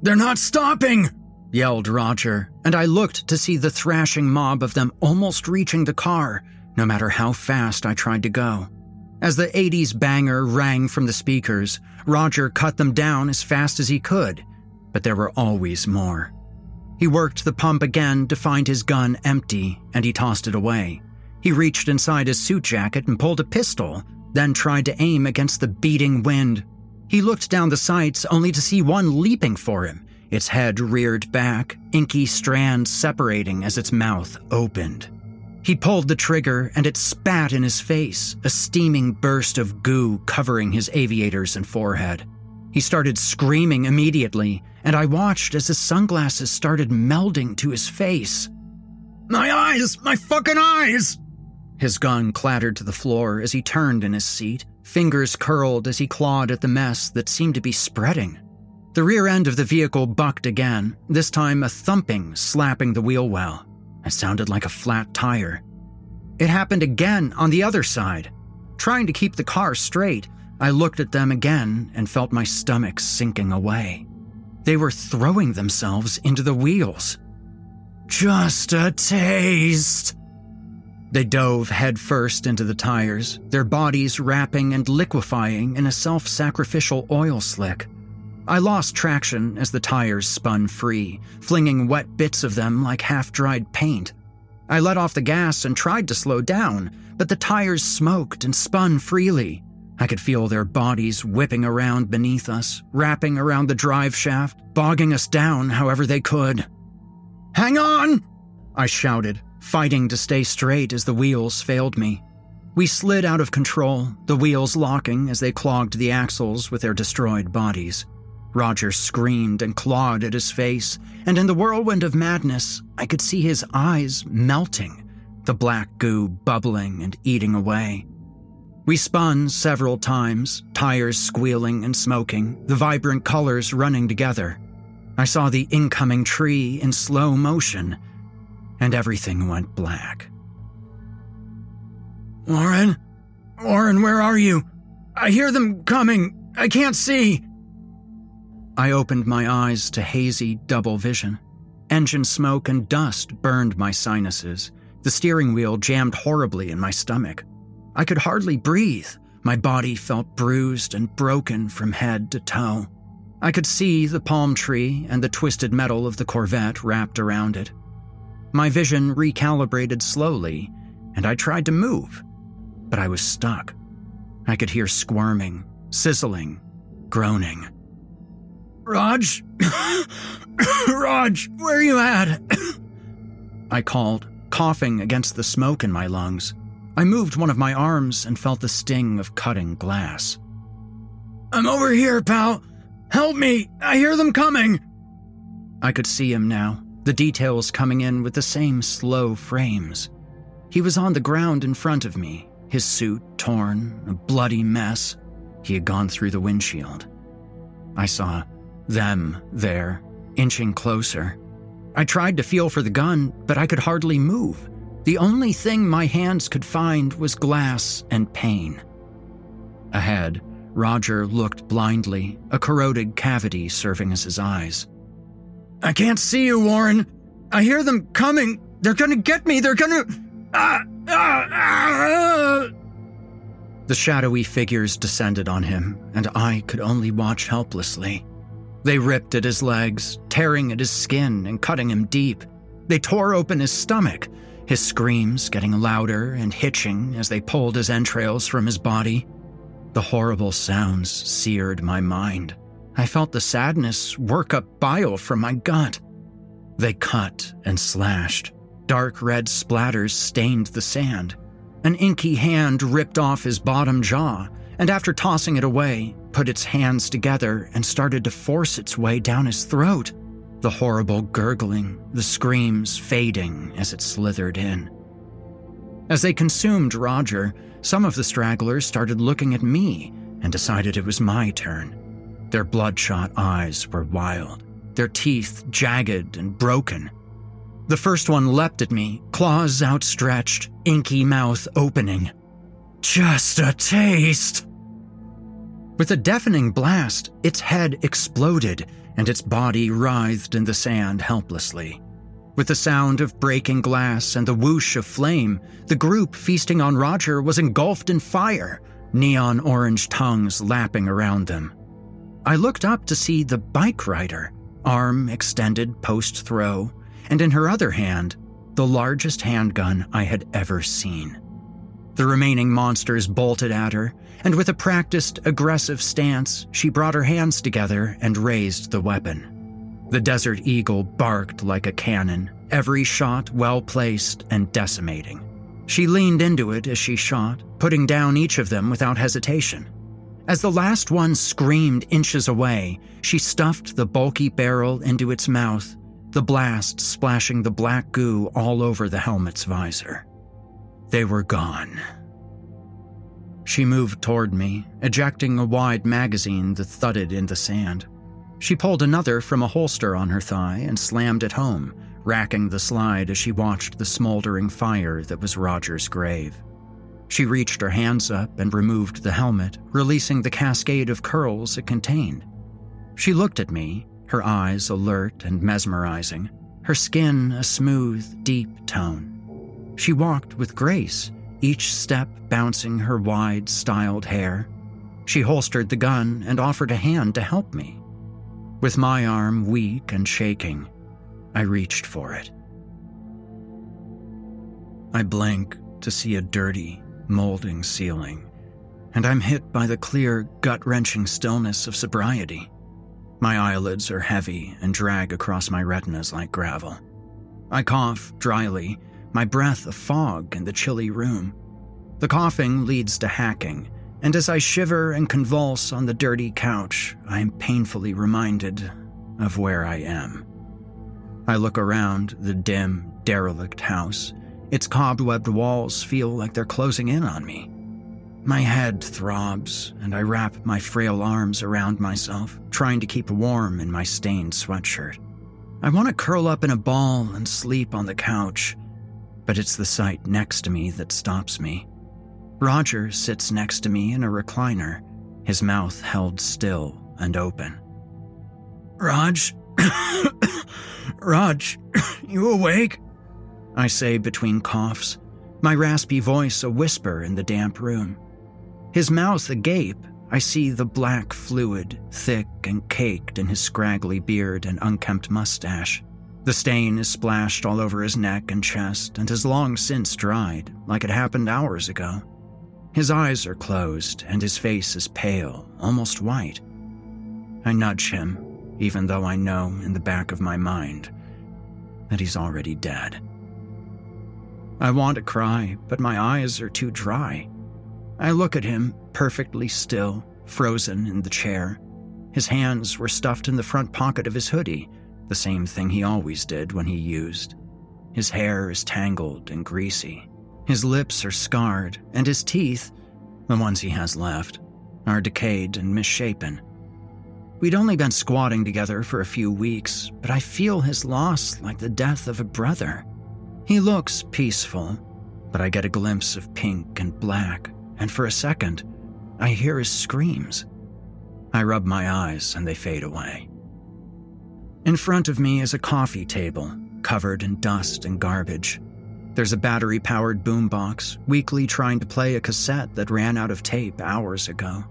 "They're not stopping!" yelled Roger, and I looked to see the thrashing mob of them almost reaching the car, no matter how fast I tried to go. As the 80s banger rang from the speakers, Roger cut them down as fast as he could, but there were always more. He worked the pump again to find his gun empty, and he tossed it away. He reached inside his suit jacket and pulled a pistol, then tried to aim against the beating wind. He looked down the sights only to see one leaping for him, its head reared back, inky strands separating as its mouth opened. He pulled the trigger and it spat in his face, a steaming burst of goo covering his aviators and forehead. He started screaming immediately, and I watched as his sunglasses started melding to his face. "My eyes! My fucking eyes!" His gun clattered to the floor as he turned in his seat, fingers curled as he clawed at the mess that seemed to be spreading. The rear end of the vehicle bucked again, this time a thumping slapping the wheel well. It sounded like a flat tire. It happened again on the other side. Trying to keep the car straight, I looked at them again and felt my stomach sinking away. They were throwing themselves into the wheels. "Just a taste." They dove headfirst into the tires, their bodies wrapping and liquefying in a self-sacrificial oil slick. I lost traction as the tires spun free, flinging wet bits of them like half-dried paint. I let off the gas and tried to slow down, but the tires smoked and spun freely. I could feel their bodies whipping around beneath us, wrapping around the drive shaft, bogging us down however they could. "Hang on!" I shouted, fighting to stay straight as the wheels failed me. We slid out of control, the wheels locking as they clogged the axles with their destroyed bodies. Roger screamed and clawed at his face, and in the whirlwind of madness, I could see his eyes melting, the black goo bubbling and eating away. We spun several times, tires squealing and smoking, the vibrant colors running together. I saw the incoming tree in slow motion, and everything went black. Warren, where are you? I hear them coming. I can't see." I opened my eyes to hazy double vision. Engine smoke and dust burned my sinuses. The steering wheel jammed horribly in my stomach. I could hardly breathe. My body felt bruised and broken from head to toe. I could see the palm tree and the twisted metal of the Corvette wrapped around it. My vision recalibrated slowly, and I tried to move, but I was stuck. I could hear squirming, sizzling, groaning. "Raj? Raj, where are you at?" I called, coughing against the smoke in my lungs. I moved one of my arms and felt the sting of cutting glass. "I'm over here, pal. Help me. I hear them coming." I could see him now, the details coming in with the same slow frames. He was on the ground in front of me, his suit torn, a bloody mess. He had gone through the windshield. I saw them there, inching closer. I tried to feel for the gun, but I could hardly move. The only thing my hands could find was glass and pain. Ahead, Roger looked blindly, a corroded cavity serving as his eyes. "I can't see you, Warren. I hear them coming. They're gonna get me. They're gonna... The shadowy figures descended on him, and I could only watch helplessly. They ripped at his legs, tearing at his skin and cutting him deep. They tore open his stomach, his screams getting louder and hitching as they pulled his entrails from his body. The horrible sounds seared my mind. I felt the sadness work up bile from my gut. They cut and slashed. Dark red splatters stained the sand. An inky hand ripped off his bottom jaw, and after tossing it away, put its hands together and started to force its way down his throat. The horrible gurgling, the screams fading as it slithered in. As they consumed Roger, some of the stragglers started looking at me and decided it was my turn. Their bloodshot eyes were wild, their teeth jagged and broken. The first one leapt at me, claws outstretched, inky mouth opening. Just a taste! With a deafening blast, its head exploded, and its body writhed in the sand helplessly. With the sound of breaking glass and the whoosh of flame, the group feasting on Roger was engulfed in fire, neon orange tongues lapping around them. I looked up to see the bike rider, arm extended post-throw, and in her other hand, the largest handgun I had ever seen. The remaining monsters bolted at her, and with a practiced, aggressive stance, she brought her hands together and raised the weapon. The Desert Eagle barked like a cannon, every shot well-placed and decimating. She leaned into it as she shot, putting down each of them without hesitation. As the last one screamed inches away, she stuffed the bulky barrel into its mouth, the blast splashing the black goo all over the helmet's visor. They were gone. She moved toward me, ejecting a wide magazine that thudded in the sand. She pulled another from a holster on her thigh and slammed it home, racking the slide as she watched the smoldering fire that was Roger's grave. She reached her hands up and removed the helmet, releasing the cascade of curls it contained. She looked at me, her eyes alert and mesmerizing, her skin a smooth, deep tone. She walked with grace, each step bouncing her wide, styled hair. She holstered the gun and offered a hand to help me. With my arm weak and shaking, I reached for it. I blink to see a dirty, molding ceiling, and I'm hit by the clear, gut-wrenching stillness of sobriety. My eyelids are heavy and drag across my retinas like gravel. I cough dryly, my breath a fog in the chilly room. The coughing leads to hacking, and as I shiver and convulse on the dirty couch, I am painfully reminded of where I am. I look around the dim, derelict house. Its cobwebbed walls feel like they're closing in on me. My head throbs, and I wrap my frail arms around myself, trying to keep warm in my stained sweatshirt. I want to curl up in a ball and sleep on the couch, but it's the sight next to me that stops me. Roger sits next to me in a recliner, his mouth held still and open. Raj? Raj, you awake? I say between coughs, my raspy voice a whisper in the damp room. His mouth agape, I see the black fluid, thick and caked in his scraggly beard and unkempt mustache. The stain is splashed all over his neck and chest and has long since dried, like it happened hours ago. His eyes are closed and his face is pale, almost white. I nudge him, even though I know in the back of my mind that he's already dead. I want to cry, but my eyes are too dry. I look at him, perfectly still, frozen in the chair. His hands were stuffed in the front pocket of his hoodie, the same thing he always did when he used. His hair is tangled and greasy. His lips are scarred, and his teeth, the ones he has left, are decayed and misshapen. We'd only been squatting together for a few weeks, but I feel his loss like the death of a brother. He looks peaceful, but I get a glimpse of pink and black, and for a second, I hear his screams. I rub my eyes and they fade away. In front of me is a coffee table, covered in dust and garbage. There's a battery-powered boombox, weakly trying to play a cassette that ran out of tape hours ago.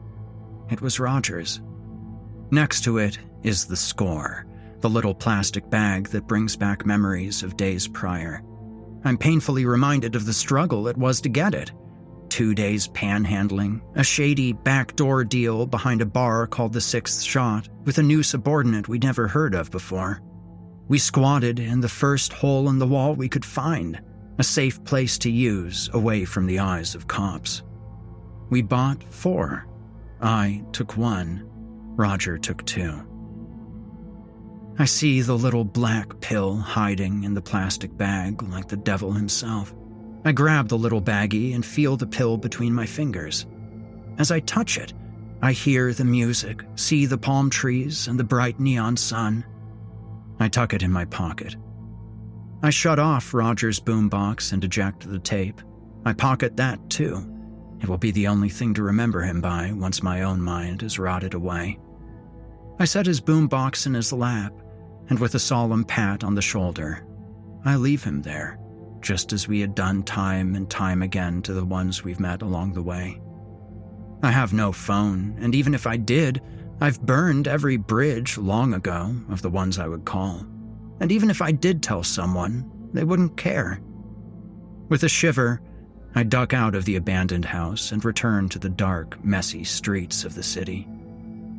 It was Roger's. Next to it is the score, the little plastic bag that brings back memories of days prior. I'm painfully reminded of the struggle it was to get it. 2 days panhandling, a shady backdoor deal behind a bar called the Sixth Shot with a new subordinate we'd never heard of before. We squatted in the first hole in the wall we could find, a safe place to use away from the eyes of cops. We bought 4. I took 1. Roger took 2. I see the little black pill hiding in the plastic bag like the devil himself. I grab the little baggie and feel the pill between my fingers. As I touch it, I hear the music, see the palm trees and the bright neon sun. I tuck it in my pocket. I shut off Roger's boombox and eject the tape. I pocket that too. It will be the only thing to remember him by once my own mind is rotted away. I set his boombox in his lap, and with a solemn pat on the shoulder, I leave him there, just as we had done time and time again to the ones we've met along the way. I have no phone, and even if I did, I've burned every bridge long ago of the ones I would call. And even if I did tell someone, they wouldn't care. With a shiver, I duck out of the abandoned house and return to the dark, messy streets of the city.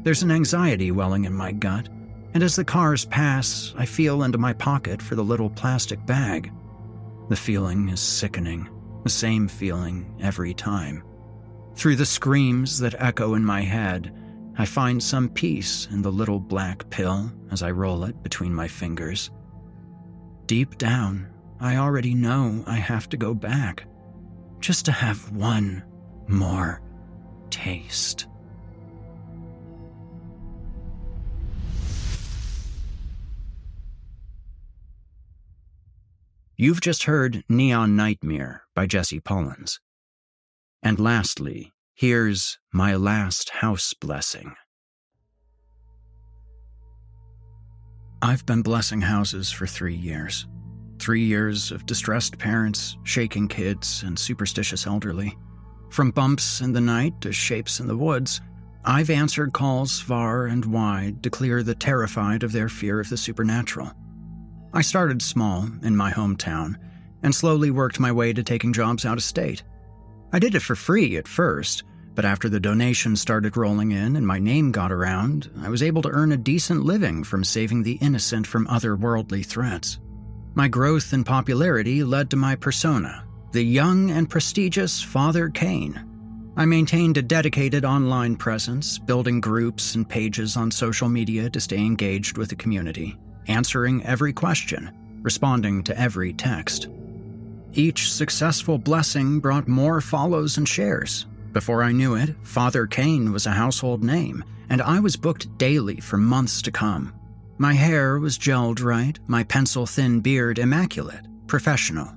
There's an anxiety welling in my gut, and as the cars pass, I feel into my pocket for the little plastic bag. The feeling is sickening, the same feeling every time. Through the screams that echo in my head, I find some peace in the little black pill as I roll it between my fingers. Deep down, I already know I have to go back, just to have one more taste. You've just heard Neon Nightmare by Jesse Pullins. And lastly, here's My Last House Blessing. I've been blessing houses for 3 years. 3 years of distressed parents, shaking kids, and superstitious elderly. From bumps in the night to shapes in the woods, I've answered calls far and wide to clear the terrified of their fear of the supernatural. I started small in my hometown and slowly worked my way to taking jobs out of state. I did it for free at first, but after the donations started rolling in and my name got around, I was able to earn a decent living from saving the innocent from otherworldly threats. My growth in popularity led to my persona, the young and prestigious Father Kane. I maintained a dedicated online presence, building groups and pages on social media to stay engaged with the community, answering every question, responding to every text. Each successful blessing brought more follows and shares. Before I knew it, Father Kane was a household name, and I was booked daily for months to come. My hair was gelled right, my pencil-thin beard immaculate, professional.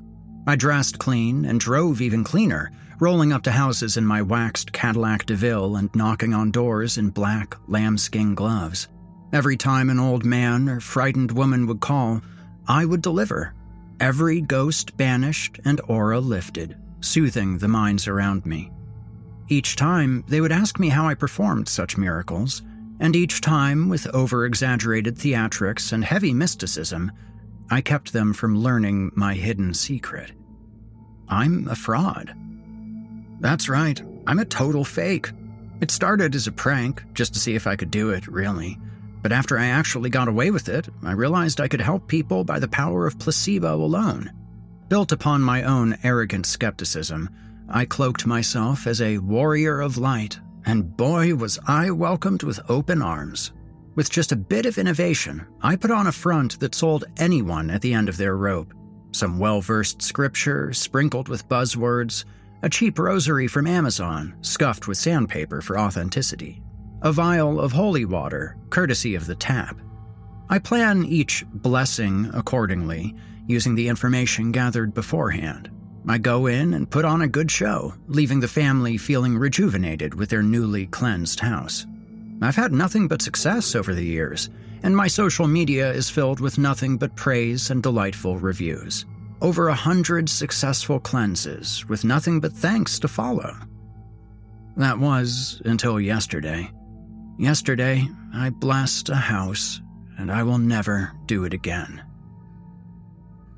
I dressed clean and drove even cleaner, rolling up to houses in my waxed Cadillac DeVille and knocking on doors in black lambskin gloves. Every time an old man or frightened woman would call, I would deliver. Every ghost banished and aura lifted, soothing the minds around me. Each time, they would ask me how I performed such miracles, and each time, with over-exaggerated theatrics and heavy mysticism, I kept them from learning my hidden secret. I'm a fraud. That's right, I'm a total fake. It started as a prank, just to see if I could do it, really. But after I actually got away with it, I realized I could help people by the power of placebo alone. Built upon my own arrogant skepticism, I cloaked myself as a warrior of light, and boy was I welcomed with open arms. With just a bit of innovation, I put on a front that sold anyone at the end of their rope. Some well-versed scripture sprinkled with buzzwords, a cheap rosary from Amazon scuffed with sandpaper for authenticity, a vial of holy water, courtesy of the tap. I plan each blessing accordingly, using the information gathered beforehand. I go in and put on a good show, leaving the family feeling rejuvenated with their newly cleansed house. I've had nothing but success over the years, and my social media is filled with nothing but praise and delightful reviews. Over 100 successful cleanses, with nothing but thanks to follow. That was until yesterday. Yesterday, I blessed a house, and I will never do it again.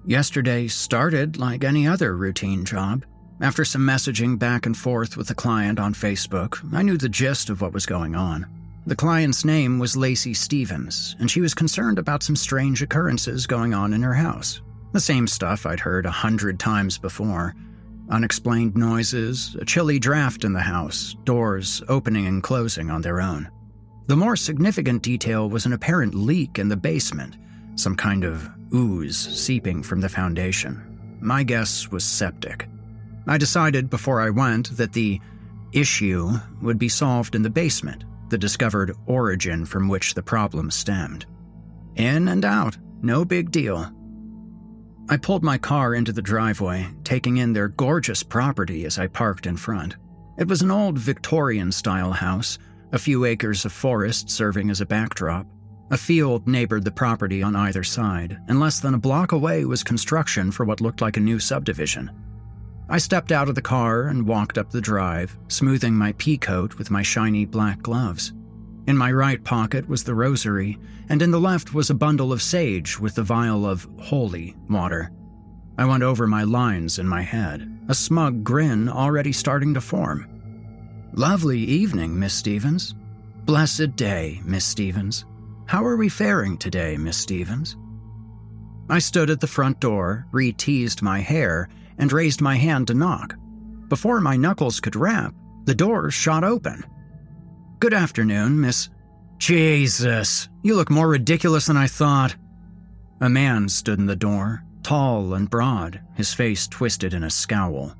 Yesterday started like any other routine job. After some messaging back and forth with the client on Facebook, I knew the gist of what was going on. The client's name was Lacey Stevens, and she was concerned about some strange occurrences going on in her house. The same stuff I'd heard 100 times before. Unexplained noises, a chilly draft in the house, doors opening and closing on their own. The more significant detail was an apparent leak in the basement, some kind of ooze seeping from the foundation. My guess was septic. I decided before I went that the issue would be solved in the basement, the discovered origin from which the problem stemmed. In and out, no big deal. I pulled my car into the driveway, taking in their gorgeous property as I parked in front. It was an old Victorian-style house, a few acres of forest serving as a backdrop. A field neighbored the property on either side, and less than a block away was construction for what looked like a new subdivision. I stepped out of the car and walked up the drive, smoothing my pea coat with my shiny black gloves. In my right pocket was the rosary, and in the left was a bundle of sage with the vial of holy water. I went over my lines in my head, a smug grin already starting to form. "Lovely evening, Miss Stevens. Blessed day, Miss Stevens. How are we faring today, Miss Stevens?" I stood at the front door, re-teased my hair, and raised my hand to knock. Before my knuckles could rap, the door shot open. "Good afternoon, Miss—" "Jesus, you look more ridiculous than I thought." A man stood in the door, tall and broad, his face twisted in a scowl.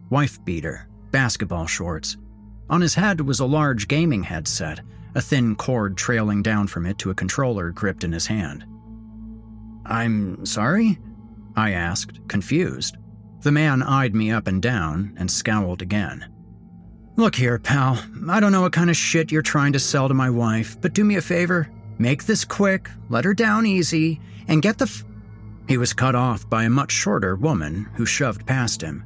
Wife-beater, basketball shorts. On his head was a large gaming headset, a thin cord trailing down from it to a controller gripped in his hand. "I'm sorry?" I asked, confused. The man eyed me up and down and scowled again. "Look here, pal, I don't know what kind of shit you're trying to sell to my wife, but do me a favor. Make this quick, let her down easy, and get the He was cut off by a much shorter woman who shoved past him.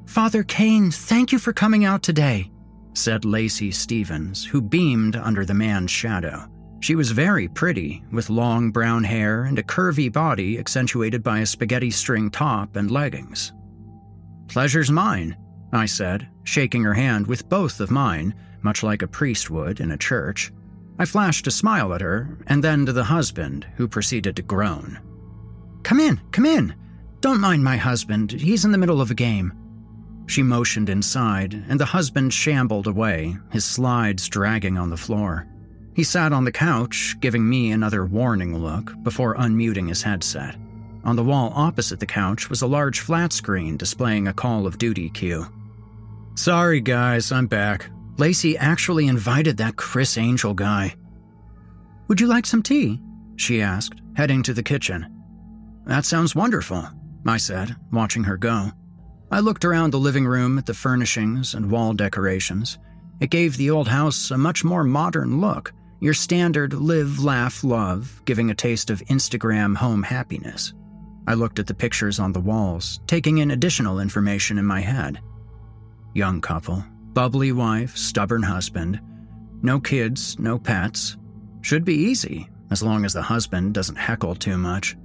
"Father Kane, thank you for coming out today," said Lacey Stevens, who beamed under the man's shadow. She was very pretty, with long brown hair and a curvy body accentuated by a spaghetti string top and leggings. "Pleasure's mine," I said, shaking her hand with both of mine, much like a priest would in a church. I flashed a smile at her, and then to the husband, who proceeded to groan. Come in. Don't mind my husband, he's in the middle of a game." She motioned inside, and the husband shambled away, his slides dragging on the floor. He sat on the couch, giving me another warning look before unmuting his headset. On the wall opposite the couch was a large flat screen displaying a Call of Duty queue. "Sorry guys, I'm back. Lacey actually invited that Chris Angel guy." "Would you like some tea?" she asked, heading to the kitchen. "That sounds wonderful," I said, watching her go. I looked around the living room at the furnishings and wall decorations. It gave the old house a much more modern look, your standard live, laugh, love, giving a taste of Instagram home happiness. I looked at the pictures on the walls, taking in additional information in my head. Young couple, bubbly wife, stubborn husband. No kids, no pets. Should be easy, as long as the husband doesn't heckle too much.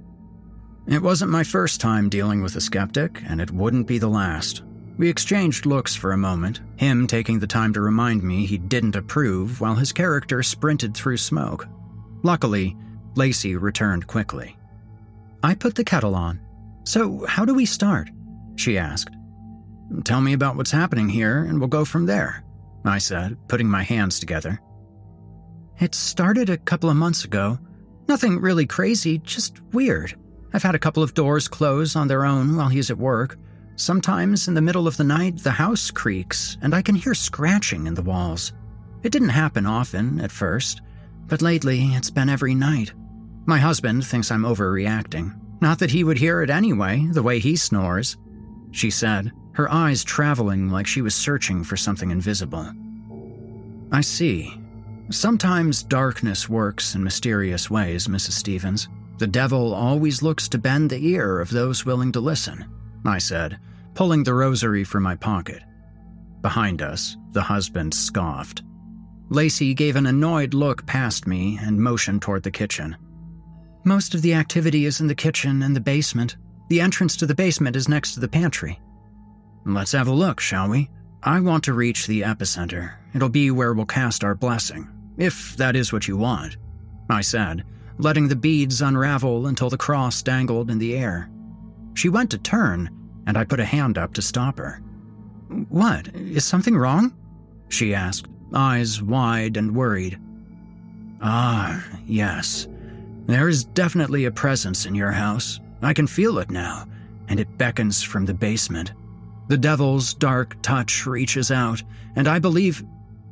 It wasn't my first time dealing with a skeptic, and it wouldn't be the last. We exchanged looks for a moment, him taking the time to remind me he didn't approve while his character sprinted through smoke. Luckily, Lacey returned quickly. "I put the kettle on. So how do we start?" she asked. "Tell me about what's happening here, and we'll go from there," I said, putting my hands together. "It started a couple of months ago. Nothing really crazy, just weird. I've had a couple of doors close on their own while he's at work. Sometimes in the middle of the night, the house creaks, and I can hear scratching in the walls. It didn't happen often at first, but lately it's been every night. My husband thinks I'm overreacting. Not that he would hear it anyway, the way he snores," she said, her eyes traveling like she was searching for something invisible. "I see. Sometimes darkness works in mysterious ways, Mrs. Stevens. The devil always looks to bend the ear of those willing to listen," I said, pulling the rosary from my pocket. Behind us, the husband scoffed. Lacey gave an annoyed look past me and motioned toward the kitchen. "Most of the activity is in the kitchen and the basement. The entrance to the basement is next to the pantry." "Let's have a look, shall we? I want to reach the epicenter. It'll be where we'll cast our blessing, if that is what you want," I said, letting the beads unravel until the cross dangled in the air. She went to turn, and I put a hand up to stop her. "What? Is something wrong?" she asked, eyes wide and worried. "Ah, yes. There is definitely a presence in your house. I can feel it now, and it beckons from the basement. The devil's dark touch reaches out, and I believe—"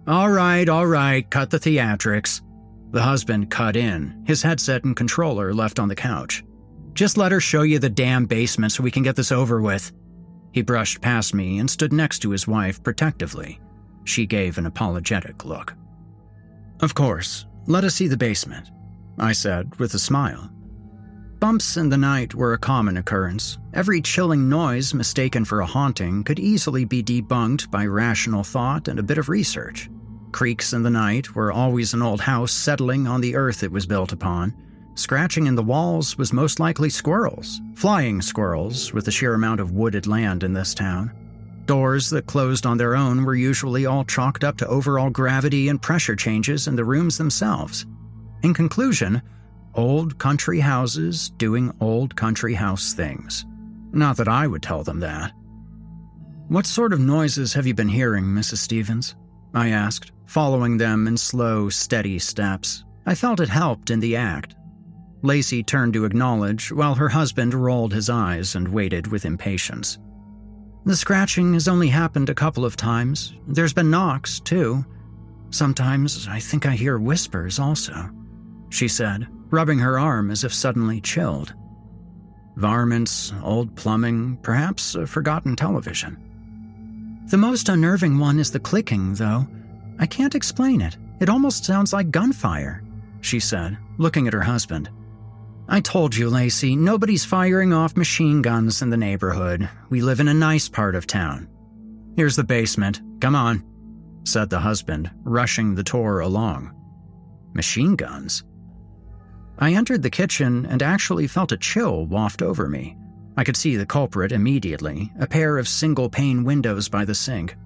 All right, cut the theatrics." The husband cut in, his headset and controller left on the couch. Just let her show you the damn basement so we can get this over with." He brushed past me and stood next to his wife protectively. She gave an apologetic look. "Of course, let us see the basement," I said with a smile. Bumps in the night were a common occurrence. Every chilling noise mistaken for a haunting could easily be debunked by rational thought and a bit of research. Creaks in the night were always an old house settling on the earth it was built upon. Scratching in the walls was most likely squirrels, flying squirrels with the sheer amount of wooded land in this town. Doors that closed on their own were usually all chalked up to overall gravity and pressure changes in the rooms themselves. In conclusion, old country houses doing old country house things. Not that I would tell them that. "What sort of noises have you been hearing, Mrs. Stevens?" I asked, following them in slow, steady steps. I felt it helped in the act. Lacey turned to acknowledge while her husband rolled his eyes and waited with impatience. "The scratching has only happened a couple of times. There's been knocks, too. Sometimes I think I hear whispers also," she said, rubbing her arm as if suddenly chilled. "Varmints, old plumbing, perhaps a forgotten television." "The most unnerving one is the clicking, though. I can't explain it. It almost sounds like gunfire," she said, looking at her husband. "I told you, Lacey, nobody's firing off machine guns in the neighborhood. We live in a nice part of town." "Here's the basement. Come on," said the husband, rushing the tour along. Machine guns? I entered the kitchen and actually felt a chill waft over me. I could see the culprit immediately, a pair of single-pane windows by the sink.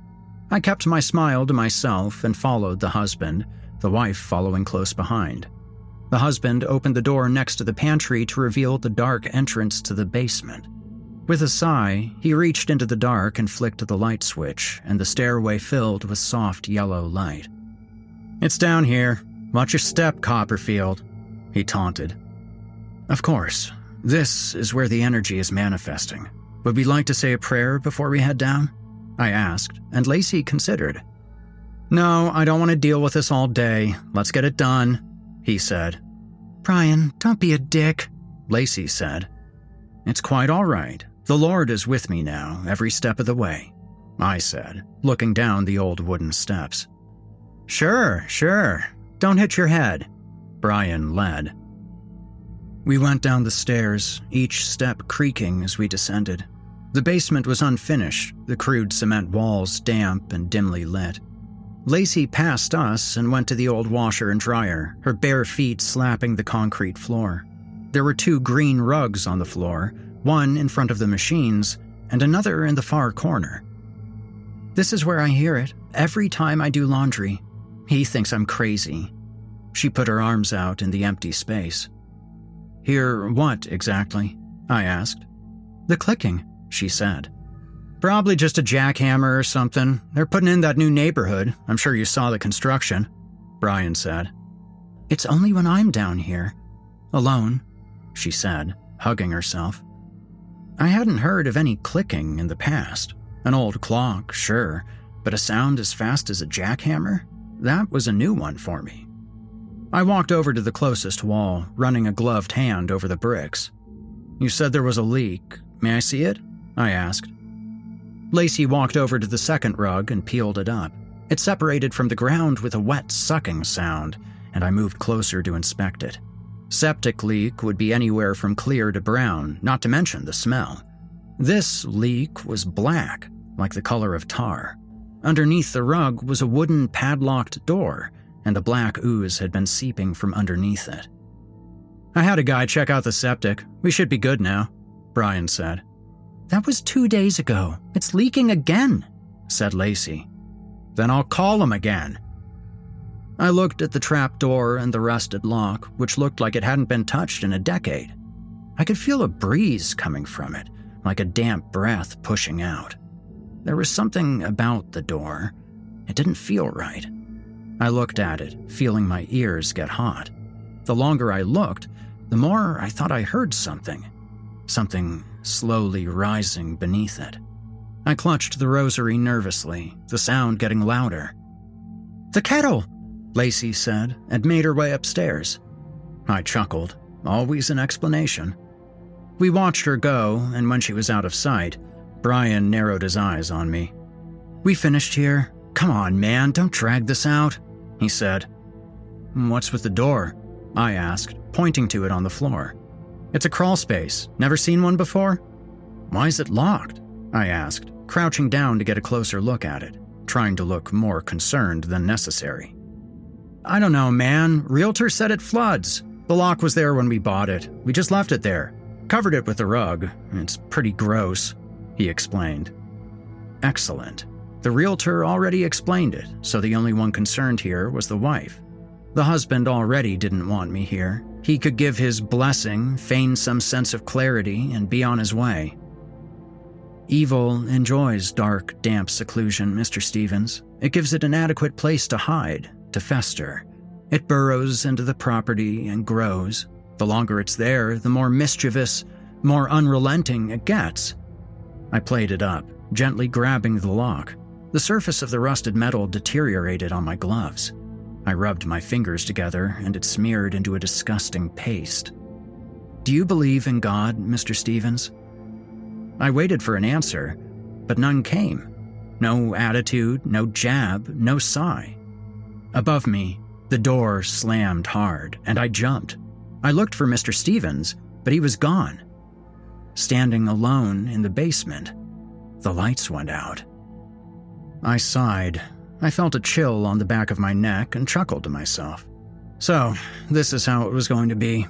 I kept my smile to myself and followed the husband, the wife following close behind. The husband opened the door next to the pantry to reveal the dark entrance to the basement. With a sigh, he reached into the dark and flicked the light switch, and the stairway filled with soft yellow light. "It's down here. Watch your step, Copperfield," he taunted. "Of course, this is where the energy is manifesting. Would we like to say a prayer before we head down?" I asked, and Lacey considered. "No, I don't want to deal with this all day. Let's get it done," he said. "Brian, don't be a dick," Lacey said. "It's quite all right. The Lord is with me now, every step of the way," I said, looking down the old wooden steps. Sure. Don't hit your head," Brian led. We went down the stairs, each step creaking as we descended. The basement was unfinished, the crude cement walls damp and dimly lit. Lacey passed us and went to the old washer and dryer, her bare feet slapping the concrete floor. There were 2 green rugs on the floor, one in front of the machines and another in the far corner. "This is where I hear it, every time I do laundry. He thinks I'm crazy." She put her arms out in the empty space. "Hear what exactly?" I asked. "The clicking," she said. "Probably just a jackhammer or something. They're putting in that new neighborhood. I'm sure you saw the construction," Brian said. "It's only when I'm down here. Alone," she said, hugging herself. I hadn't heard of any clicking in the past. An old clock, sure, but a sound as fast as a jackhammer? That was a new one for me. I walked over to the closest wall, running a gloved hand over the bricks. "You said there was a leak. May I see it?" I asked. Lacey walked over to the second rug and peeled it up. It separated from the ground with a wet sucking sound, and I moved closer to inspect it. Septic leak would be anywhere from clear to brown, not to mention the smell. This leak was black, like the color of tar. Underneath the rug was a wooden padlocked door, and the black ooze had been seeping from underneath it. "I had a guy check out the septic. We should be good now," Brian said. "That was 2 days ago. It's leaking again," said Lacey. "Then I'll call him again." I looked at the trap door and the rusted lock, which looked like it hadn't been touched in a decade. I could feel a breeze coming from it, like a damp breath pushing out. There was something about the door. It didn't feel right. I looked at it, feeling my ears get hot. The longer I looked, the more I thought I heard something. Something slowly rising beneath it. I clutched the rosary nervously, the sound getting louder. "The kettle!" Lacey said, and made her way upstairs. I chuckled. Always an explanation. We watched her go, and when she was out of sight, Brian narrowed his eyes on me. "We finished here. Come on, man, don't drag this out," he said. "What's with the door?" I asked, pointing to it on the floor. "It's a crawl space. Never seen one before?" "Why is it locked?" I asked, crouching down to get a closer look at it, trying to look more concerned than necessary. "I don't know, man. Realtor said it floods. The lock was there when we bought it. We just left it there. Covered it with a rug. It's pretty gross," he explained. Excellent. The realtor already explained it, so the only one concerned here was the wife. The husband already didn't want me here. He could give his blessing, feign some sense of clarity, and be on his way. Evil enjoys dark, damp seclusion, Mr. Stevens. It gives it an adequate place to hide, to fester. It burrows into the property and grows. The longer it's there, the more mischievous, more unrelenting it gets. I played it up, gently grabbing the lock. The surface of the rusted metal deteriorated on my gloves. I rubbed my fingers together, and it smeared into a disgusting paste. "Do you believe in God, Mr. Stevens?" I waited for an answer, but none came. No attitude, no jab, no sigh. Above me, the door slammed hard, and I jumped. I looked for Mr. Stevens, but he was gone. Standing alone in the basement, the lights went out. I sighed. I felt a chill on the back of my neck and chuckled to myself. So, this is how it was going to be.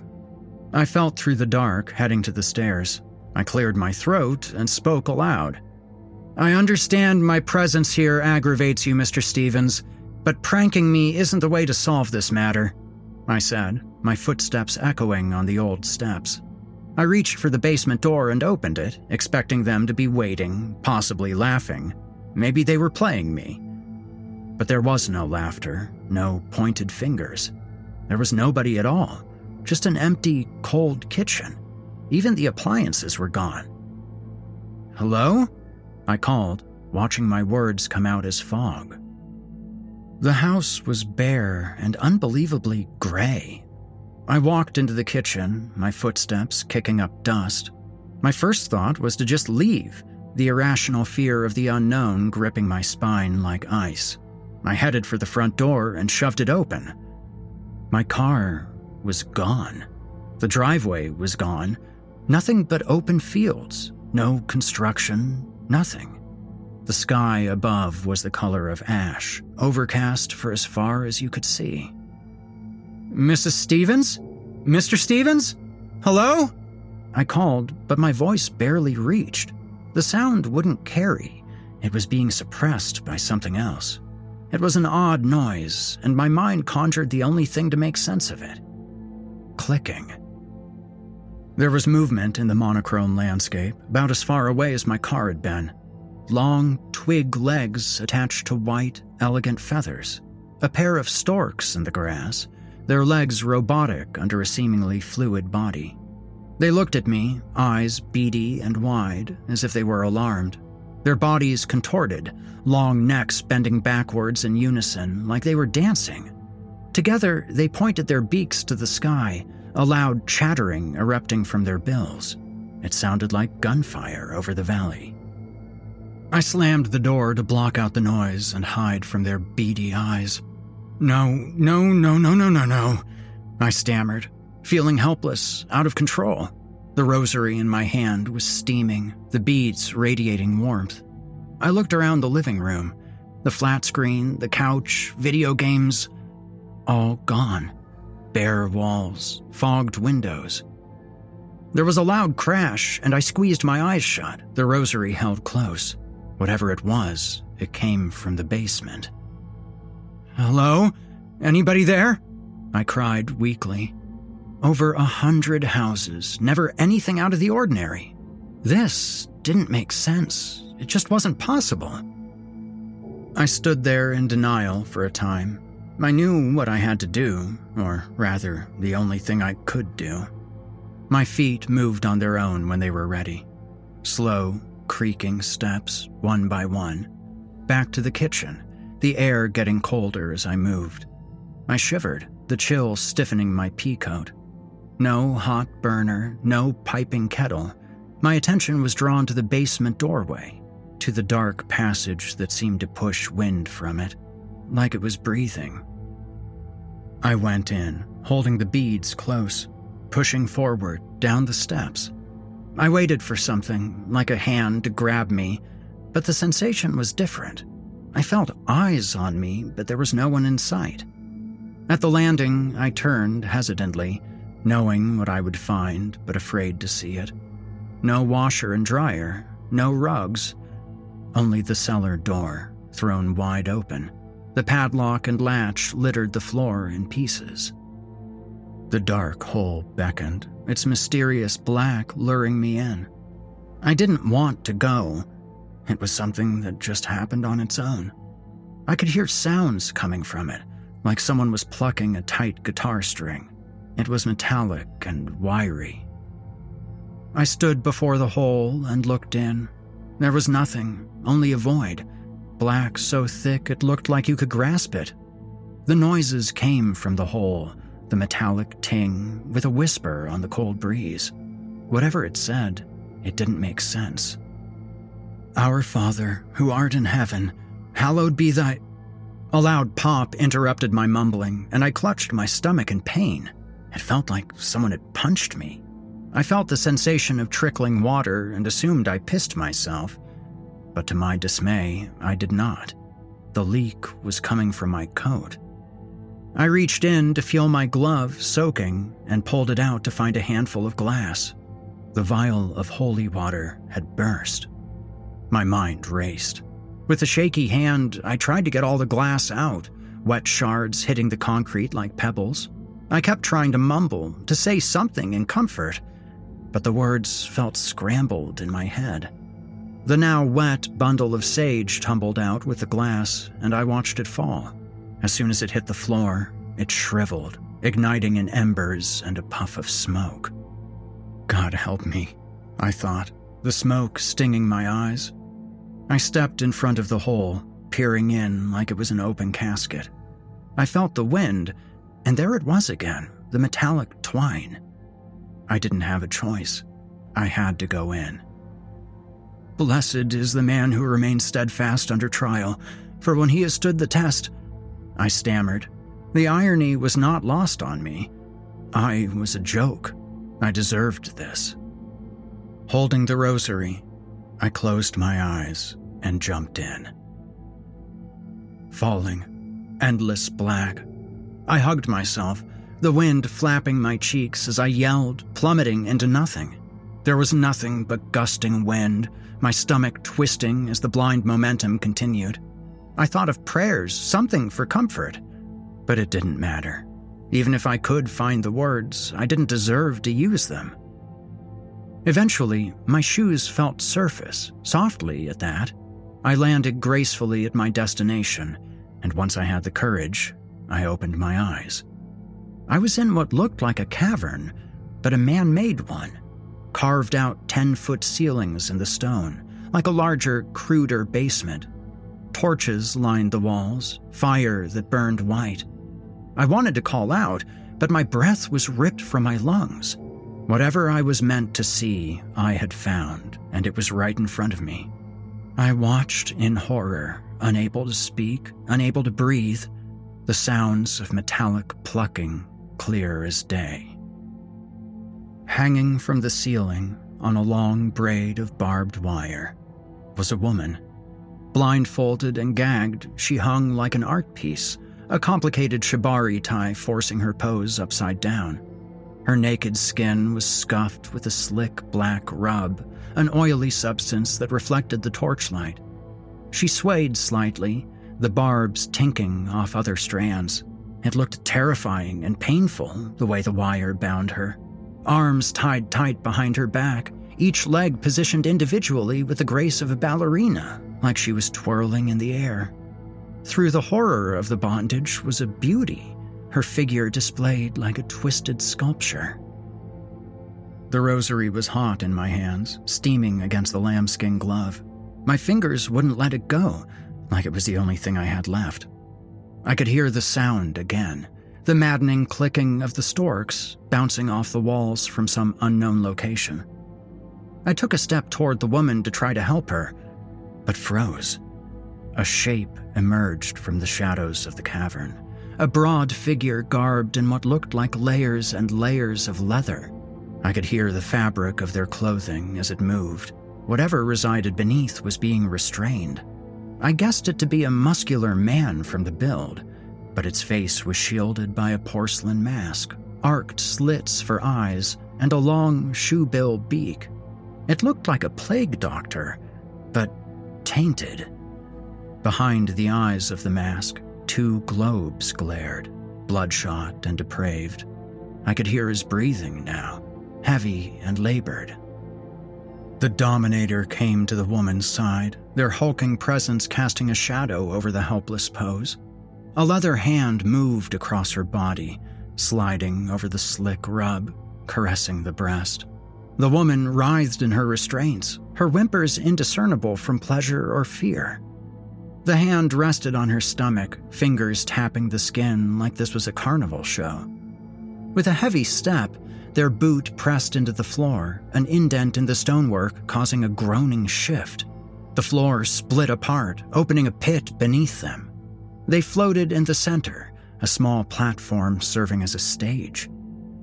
I felt through the dark, heading to the stairs. I cleared my throat and spoke aloud. "I understand my presence here aggravates you, Mr. Stevens, but pranking me isn't the way to solve this matter," I said, my footsteps echoing on the old steps. I reached for the basement door and opened it, expecting them to be waiting, possibly laughing. Maybe they were playing me. But there was no laughter, no pointed fingers. There was nobody at all, just an empty, cold kitchen. Even the appliances were gone. "Hello?" I called, watching my words come out as fog. The house was bare and unbelievably gray. I walked into the kitchen, my footsteps kicking up dust. My first thought was to just leave, the irrational fear of the unknown gripping my spine like ice. I headed for the front door and shoved it open. My car was gone. The driveway was gone. Nothing but open fields. No construction, nothing. The sky above was the color of ash, overcast for as far as you could see. "Mrs. Stevens? Mr. Stevens? Hello?" I called, but my voice barely reached. The sound wouldn't carry. It was being suppressed by something else. It was an odd noise, and my mind conjured the only thing to make sense of it. Clicking. There was movement in the monochrome landscape, about as far away as my car had been. Long, twig legs attached to white, elegant feathers. A pair of storks in the grass, their legs robotic under a seemingly fluid body. They looked at me, eyes beady and wide, as if they were alarmed. Their bodies contorted, long necks bending backwards in unison, like they were dancing. Together, they pointed their beaks to the sky, a loud chattering erupting from their bills. It sounded like gunfire over the valley. I slammed the door to block out the noise and hide from their beady eyes. No, I stammered, feeling helpless, out of control. The rosary in my hand was steaming, the beads radiating warmth. I looked around the living room. The flat screen, the couch, video games, all gone. Bare walls, fogged windows. There was a loud crash, and I squeezed my eyes shut, the rosary held close. Whatever it was, it came from the basement. "Hello? Anybody there?" I cried weakly. Over 100 houses, never anything out of the ordinary. This didn't make sense. It just wasn't possible. I stood there in denial for a time. I knew what I had to do, or rather, the only thing I could do. My feet moved on their own when they were ready. Slow, creaking steps, one by one. Back to the kitchen, the air getting colder as I moved. I shivered, the chill stiffening my pea coat. No hot burner, no piping kettle. My attention was drawn to the basement doorway, to the dark passage that seemed to push wind from it, like it was breathing. I went in, holding the beads close, pushing forward down the steps. I waited for something, like a hand to grab me, but the sensation was different. I felt eyes on me, but there was no one in sight. At the landing, I turned hesitantly, knowing what I would find, but afraid to see it. No washer and dryer, no rugs, only the cellar door, thrown wide open. The padlock and latch littered the floor in pieces. The dark hole beckoned, its mysterious black luring me in. I didn't want to go. It was something that just happened on its own. I could hear sounds coming from it, like someone was plucking a tight guitar string. It was metallic and wiry. I stood before the hole and looked in. There was nothing, only a void, black so thick it looked like you could grasp it. The noises came from the hole, the metallic ting with a whisper on the cold breeze. Whatever it said, it didn't make sense. Our Father, who art in heaven, hallowed be thy... A loud pop interrupted my mumbling, and I clutched my stomach in pain. It felt like someone had punched me. I felt the sensation of trickling water and assumed I pissed myself. But to my dismay, I did not. The leak was coming from my coat. I reached in to feel my glove soaking and pulled it out to find a handful of glass. The vial of holy water had burst. My mind raced. With a shaky hand, I tried to get all the glass out, wet shards hitting the concrete like pebbles. I kept trying to mumble, to say something in comfort, but the words felt scrambled in my head. The now wet bundle of sage tumbled out with the glass, and I watched it fall. As soon as it hit the floor, it shriveled, igniting in embers and a puff of smoke. God help me, I thought, the smoke stinging my eyes. I stepped in front of the hole, peering in like it was an open casket. I felt the wind, and there it was again, the metallic twine. I didn't have a choice. I had to go in. Blessed is the man who remains steadfast under trial, for when he has stood the test, I stammered. The irony was not lost on me. I was a joke. I deserved this. Holding the rosary, I closed my eyes and jumped in. Falling, endless black. I hugged myself, the wind flapping my cheeks as I yelled, plummeting into nothing. There was nothing but gusting wind, my stomach twisting as the blind momentum continued. I thought of prayers, something for comfort, but it didn't matter. Even if I could find the words, I didn't deserve to use them. Eventually, my shoes felt surface, softly at that. I landed gracefully at my destination, and once I had the courage, I opened my eyes. I was in what looked like a cavern, but a man-made one. Carved out 10-foot ceilings in the stone, like a larger, cruder basement. Torches lined the walls, fire that burned white. I wanted to call out, but my breath was ripped from my lungs. Whatever I was meant to see, I had found, and it was right in front of me. I watched in horror, unable to speak, unable to breathe, the sounds of metallic plucking clear as day. Hanging from the ceiling on a long braid of barbed wire was a woman. Blindfolded and gagged, she hung like an art piece, a complicated shibari tie forcing her pose upside down. Her naked skin was scuffed with a slick black rub, an oily substance that reflected the torchlight. She swayed slightly, the barbs tinking off other strands. It looked terrifying and painful, the way the wire bound her. Arms tied tight behind her back, each leg positioned individually with the grace of a ballerina, like she was twirling in the air. Through the horror of the bondage was a beauty, her figure displayed like a twisted sculpture. The rosary was hot in my hands, steaming against the lambskin glove. My fingers wouldn't let it go, like it was the only thing I had left. I could hear the sound again, the maddening clicking of the storks bouncing off the walls from some unknown location. I took a step toward the woman to try to help her, but froze. A shape emerged from the shadows of the cavern, a broad figure garbed in what looked like layers and layers of leather. I could hear the fabric of their clothing as it moved. Whatever resided beneath was being restrained. I guessed it to be a muscular man from the build, but its face was shielded by a porcelain mask, arced slits for eyes, and a long shoebill beak. It looked like a plague doctor, but tainted. Behind the eyes of the mask, 2 globes glared, bloodshot and depraved. I could hear his breathing now, heavy and labored. The Dominator came to the woman's side, their hulking presence casting a shadow over the helpless pose. A leather hand moved across her body, sliding over the slick rub, caressing the breast. The woman writhed in her restraints, her whimpers indiscernible from pleasure or fear. The hand rested on her stomach, fingers tapping the skin like this was a carnival show. With a heavy step, their boot pressed into the floor, an indent in the stonework causing a groaning shift. The floor split apart, opening a pit beneath them. They floated in the center, a small platform serving as a stage.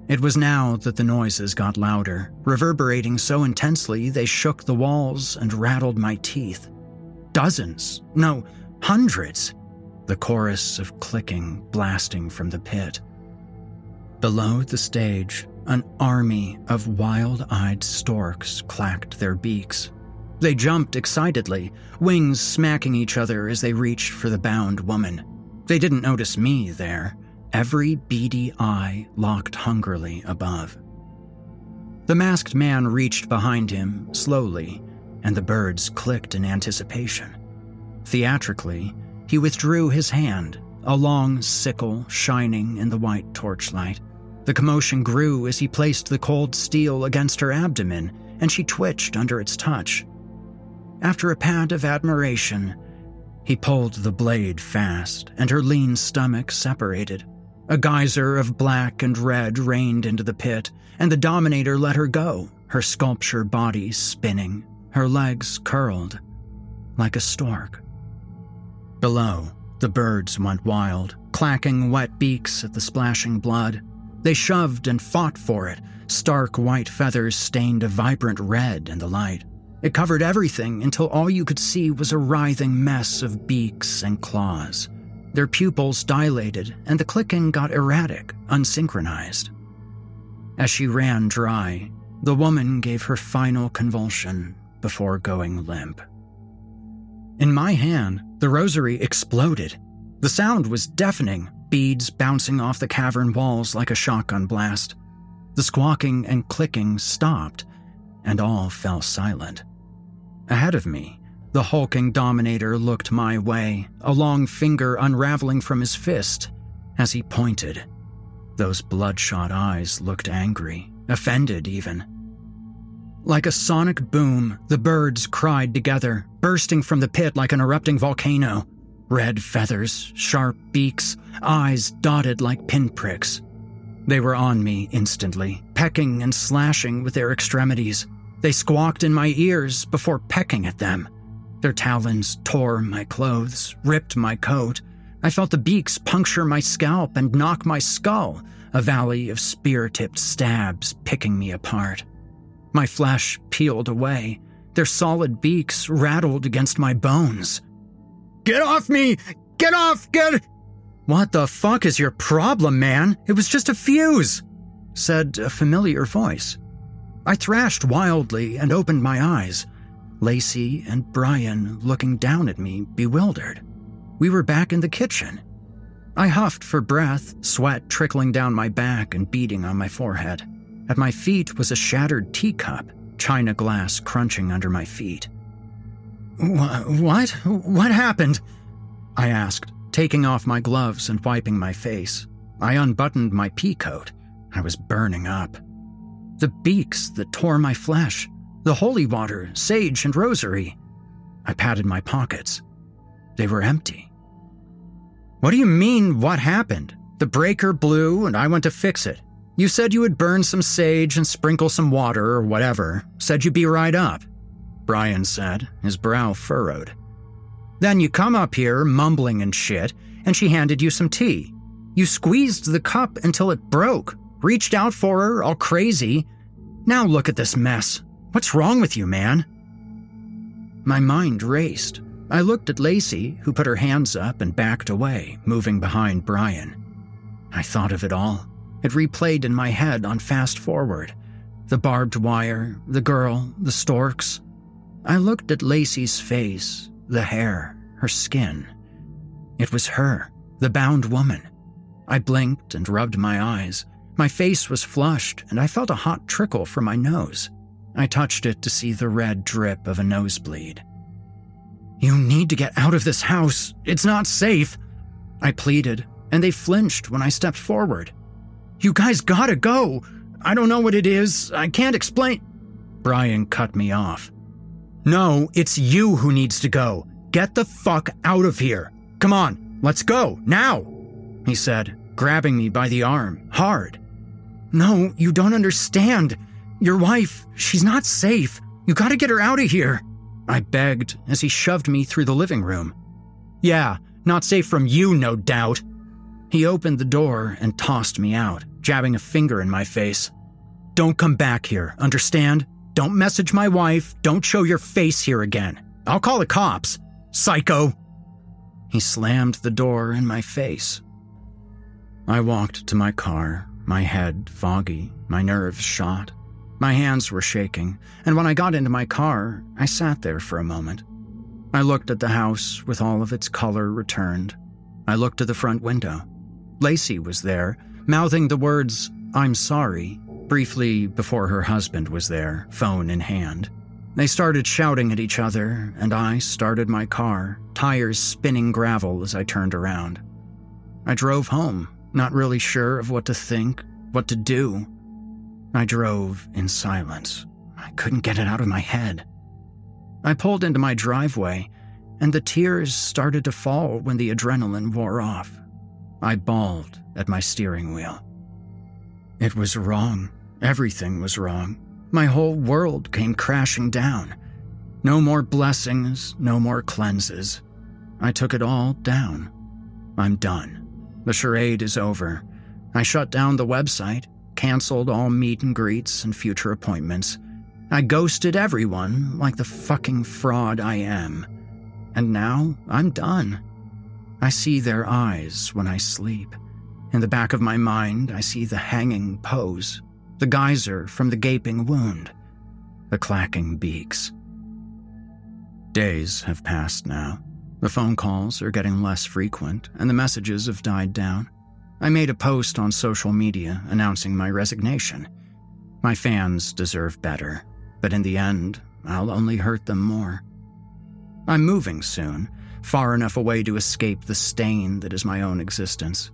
It was now that the noises got louder, reverberating so intensely they shook the walls and rattled my teeth. Dozens, no, hundreds. The chorus of clicking blasting from the pit. Below the stage, an army of wild-eyed storks clacked their beaks. They jumped excitedly, wings smacking each other as they reached for the bound woman. They didn't notice me there. Every beady eye locked hungrily above. The masked man reached behind him, slowly, and the birds clicked in anticipation. Theatrically, he withdrew his hand, a long sickle shining in the white torchlight. The commotion grew as he placed the cold steel against her abdomen, and she twitched under its touch. After a pant of admiration, he pulled the blade fast, and her lean stomach separated. A geyser of black and red rained into the pit, and the Dominator let her go, her sculpture body spinning, her legs curled, like a stork. Below, the birds went wild, clacking wet beaks at the splashing blood. They shoved and fought for it, stark white feathers stained a vibrant red in the light. It covered everything until all you could see was a writhing mess of beaks and claws. Their pupils dilated, and the clicking got erratic, unsynchronized. As she ran dry, the woman gave her final convulsion before going limp. In my hand, the rosary exploded. The sound was deafening, beads bouncing off the cavern walls like a shotgun blast. The squawking and clicking stopped, and all fell silent. Ahead of me, the hulking Dominator looked my way, a long finger unraveling from his fist as he pointed. Those bloodshot eyes looked angry, offended even. Like a sonic boom, the birds cried together, bursting from the pit like an erupting volcano. Red feathers, sharp beaks, eyes dotted like pinpricks. They were on me instantly, pecking and slashing with their extremities. They squawked in my ears before pecking at them. Their talons tore my clothes, ripped my coat. I felt the beaks puncture my scalp and knock my skull, a valley of spear-tipped stabs picking me apart. My flesh peeled away. Their solid beaks rattled against my bones. "Get off me! Get off! What the fuck is your problem, man? It was just a fuse," said a familiar voice. I thrashed wildly and opened my eyes. Lacey and Brian looking down at me, bewildered. We were back in the kitchen. I huffed for breath, sweat trickling down my back and beading on my forehead. At my feet was a shattered teacup, china glass crunching under my feet. What? What happened?" I asked, taking off my gloves and wiping my face. I unbuttoned my pea coat. I was burning up. The beaks that tore my flesh, the holy water, sage, and rosary. I patted my pockets. They were empty. "What do you mean, what happened?" The breaker blew and I went to fix it. You said you would burn some sage and sprinkle some water or whatever. Said you'd be right up," Brian said, his brow furrowed. "Then you come up here mumbling and shit, and she handed you some tea. You squeezed the cup until it broke, reached out for her all crazy. Now look at this mess. What's wrong with you, man?" My mind raced. I looked at Lacey, who put her hands up and backed away, moving behind Brian. I thought of it all. It replayed in my head on fast forward. The barbed wire, the girl, the storks. I looked at Lacey's face, the hair, her skin. It was her, the bound woman. I blinked and rubbed my eyes. My face was flushed, and I felt a hot trickle from my nose. I touched it to see the red drip of a nosebleed. "You need to get out of this house. It's not safe," I pleaded, and they flinched when I stepped forward. "You guys gotta go. I don't know what it is. I can't explain." Brian cut me off. "No, it's you who needs to go. Get the fuck out of here. Come on, let's go, now," he said, grabbing me by the arm, hard. "No, you don't understand. Your wife, she's not safe. You gotta get her out of here," I begged as he shoved me through the living room. "Yeah, not safe from you, no doubt." He opened the door and tossed me out, jabbing a finger in my face. "Don't come back here, understand? Don't message my wife. Don't show your face here again. I'll call the cops. Psycho." He slammed the door in my face. I walked to my car, my head foggy, my nerves shot. My hands were shaking, and when I got into my car, I sat there for a moment. I looked at the house with all of its color returned. I looked to the front window. Lacey was there, mouthing the words, "I'm sorry," briefly before her husband was there, phone in hand. They started shouting at each other, and I started my car, tires spinning gravel as I turned around. I drove home, not really sure of what to think, what to do. I drove in silence. I couldn't get it out of my head. I pulled into my driveway, and the tears started to fall when the adrenaline wore off. I bawled at my steering wheel. It was wrong. Everything was wrong. My whole world came crashing down. No more blessings, no more cleanses. I took it all down. I'm done. The charade is over. I shut down the website, canceled all meet and greets and future appointments. I ghosted everyone like the fucking fraud I am. And now I'm done. I see their eyes when I sleep. In the back of my mind, I see the hanging pose, the geyser from the gaping wound, the clacking beaks. Days have passed now. The phone calls are getting less frequent, and the messages have died down. I made a post on social media announcing my resignation. My fans deserve better, but in the end, I'll only hurt them more. I'm moving soon, far enough away to escape the stain that is my own existence.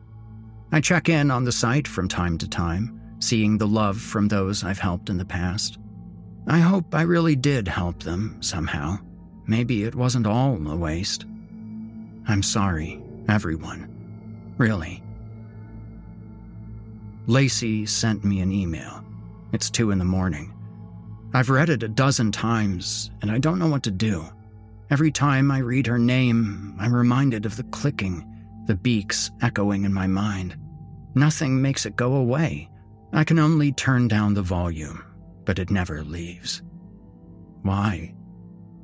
I check in on the site from time to time, seeing the love from those I've helped in the past. I hope I really did help them somehow. Maybe it wasn't all a waste. I'm sorry, everyone. Really. Lacey sent me an email. It's 2 a.m. I've read it a dozen times, and I don't know what to do. Every time I read her name, I'm reminded of the clicking, the beaks echoing in my mind. Nothing makes it go away. I can only turn down the volume, but it never leaves. Why?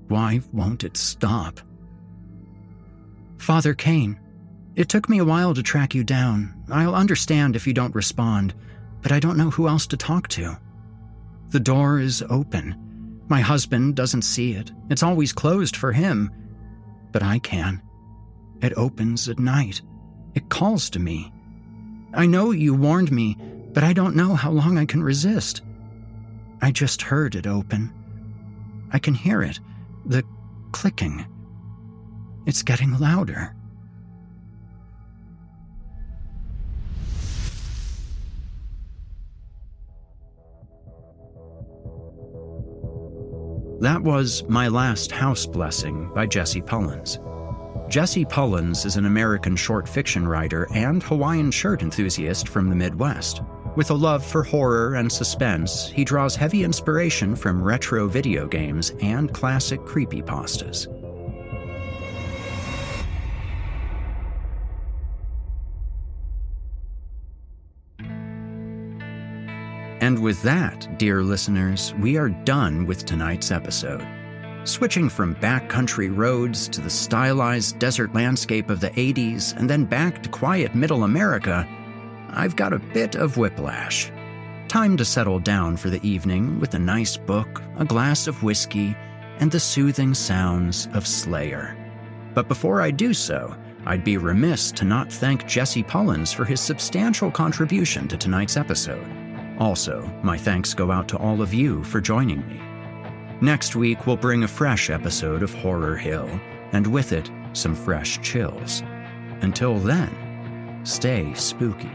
Why won't it stop? Father Kane, it took me a while to track you down. I'll understand if you don't respond, but I don't know who else to talk to. The door is open. My husband doesn't see it. It's always closed for him. But I can. It opens at night. It calls to me. I know you warned me, but I don't know how long I can resist. I just heard it open. I can hear it. The clicking. It's getting louder. That was My Last House Blessing by Jesse Pullins. Jesse Pullins is an American short fiction writer and Hawaiian shirt enthusiast from the Midwest. With a love for horror and suspense, he draws heavy inspiration from retro video games and classic creepypastas. And with that, dear listeners, we are done with tonight's episode. Switching from backcountry roads to the stylized desert landscape of the 80s and then back to quiet middle America, I've got a bit of whiplash. Time to settle down for the evening with a nice book, a glass of whiskey, and the soothing sounds of Slayer. But before I do so, I'd be remiss to not thank Jesse Pullins for his substantial contribution to tonight's episode. Also, my thanks go out to all of you for joining me. Next week, we'll bring a fresh episode of Horror Hill, and with it, some fresh chills. Until then, stay spooky.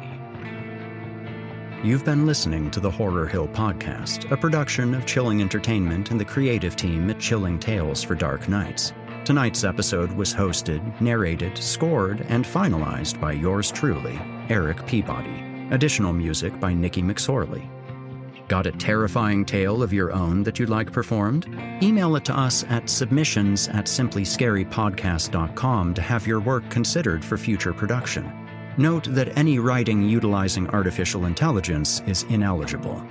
You've been listening to the Horror Hill Podcast, a production of Chilling Entertainment and the creative team at Chilling Tales for Dark Nights. Tonight's episode was hosted, narrated, scored, and finalized by yours truly, Eric Peabody. Additional music by Nikki McSorley. Got a terrifying tale of your own that you'd like performed? Email it to us at submissions@simplyscarypodcast.com to have your work considered for future production. Note that any writing utilizing artificial intelligence is ineligible.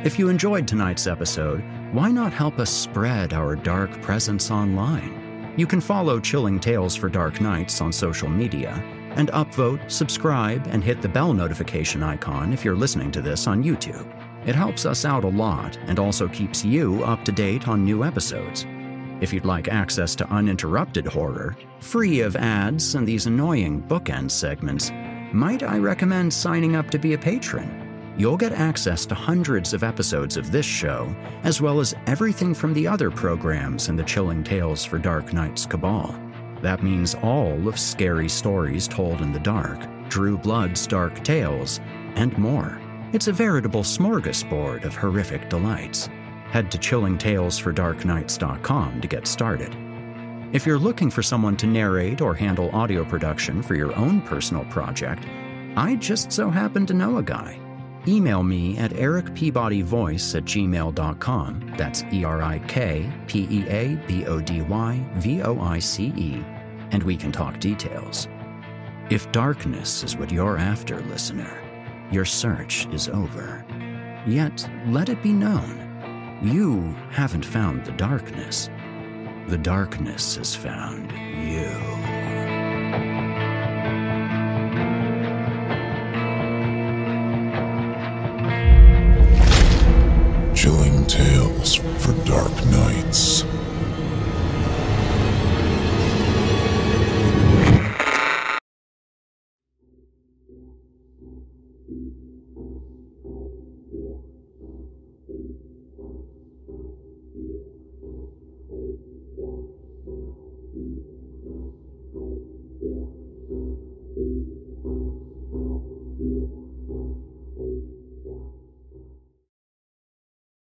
If you enjoyed tonight's episode, why not help us spread our dark presence online? You can follow Chilling Tales for Dark Nights on social media, and upvote, subscribe, and hit the bell notification icon if you're listening to this on YouTube. It helps us out a lot and also keeps you up to date on new episodes. If you'd like access to uninterrupted horror, free of ads and these annoying bookend segments, might I recommend signing up to be a patron? You'll get access to hundreds of episodes of this show, as well as everything from the other programs in the Chilling Tales for Dark Nights cabal. That means all of Scary Stories Told in the Dark, Drew Blood's Dark Tales, and more. It's a veritable smorgasbord of horrific delights. Head to chillingtalesfordarknights.com to get started. If you're looking for someone to narrate or handle audio production for your own personal project, I just so happen to know a guy. Email me at ericpeabodyvoice@gmail.com. That's ErikPeabodyvoice, and we can talk details. If darkness is what you're after, listener, your search is over. Yet, let it be known, you haven't found the darkness. The darkness has found you. Chilling Tales for Dark Nights.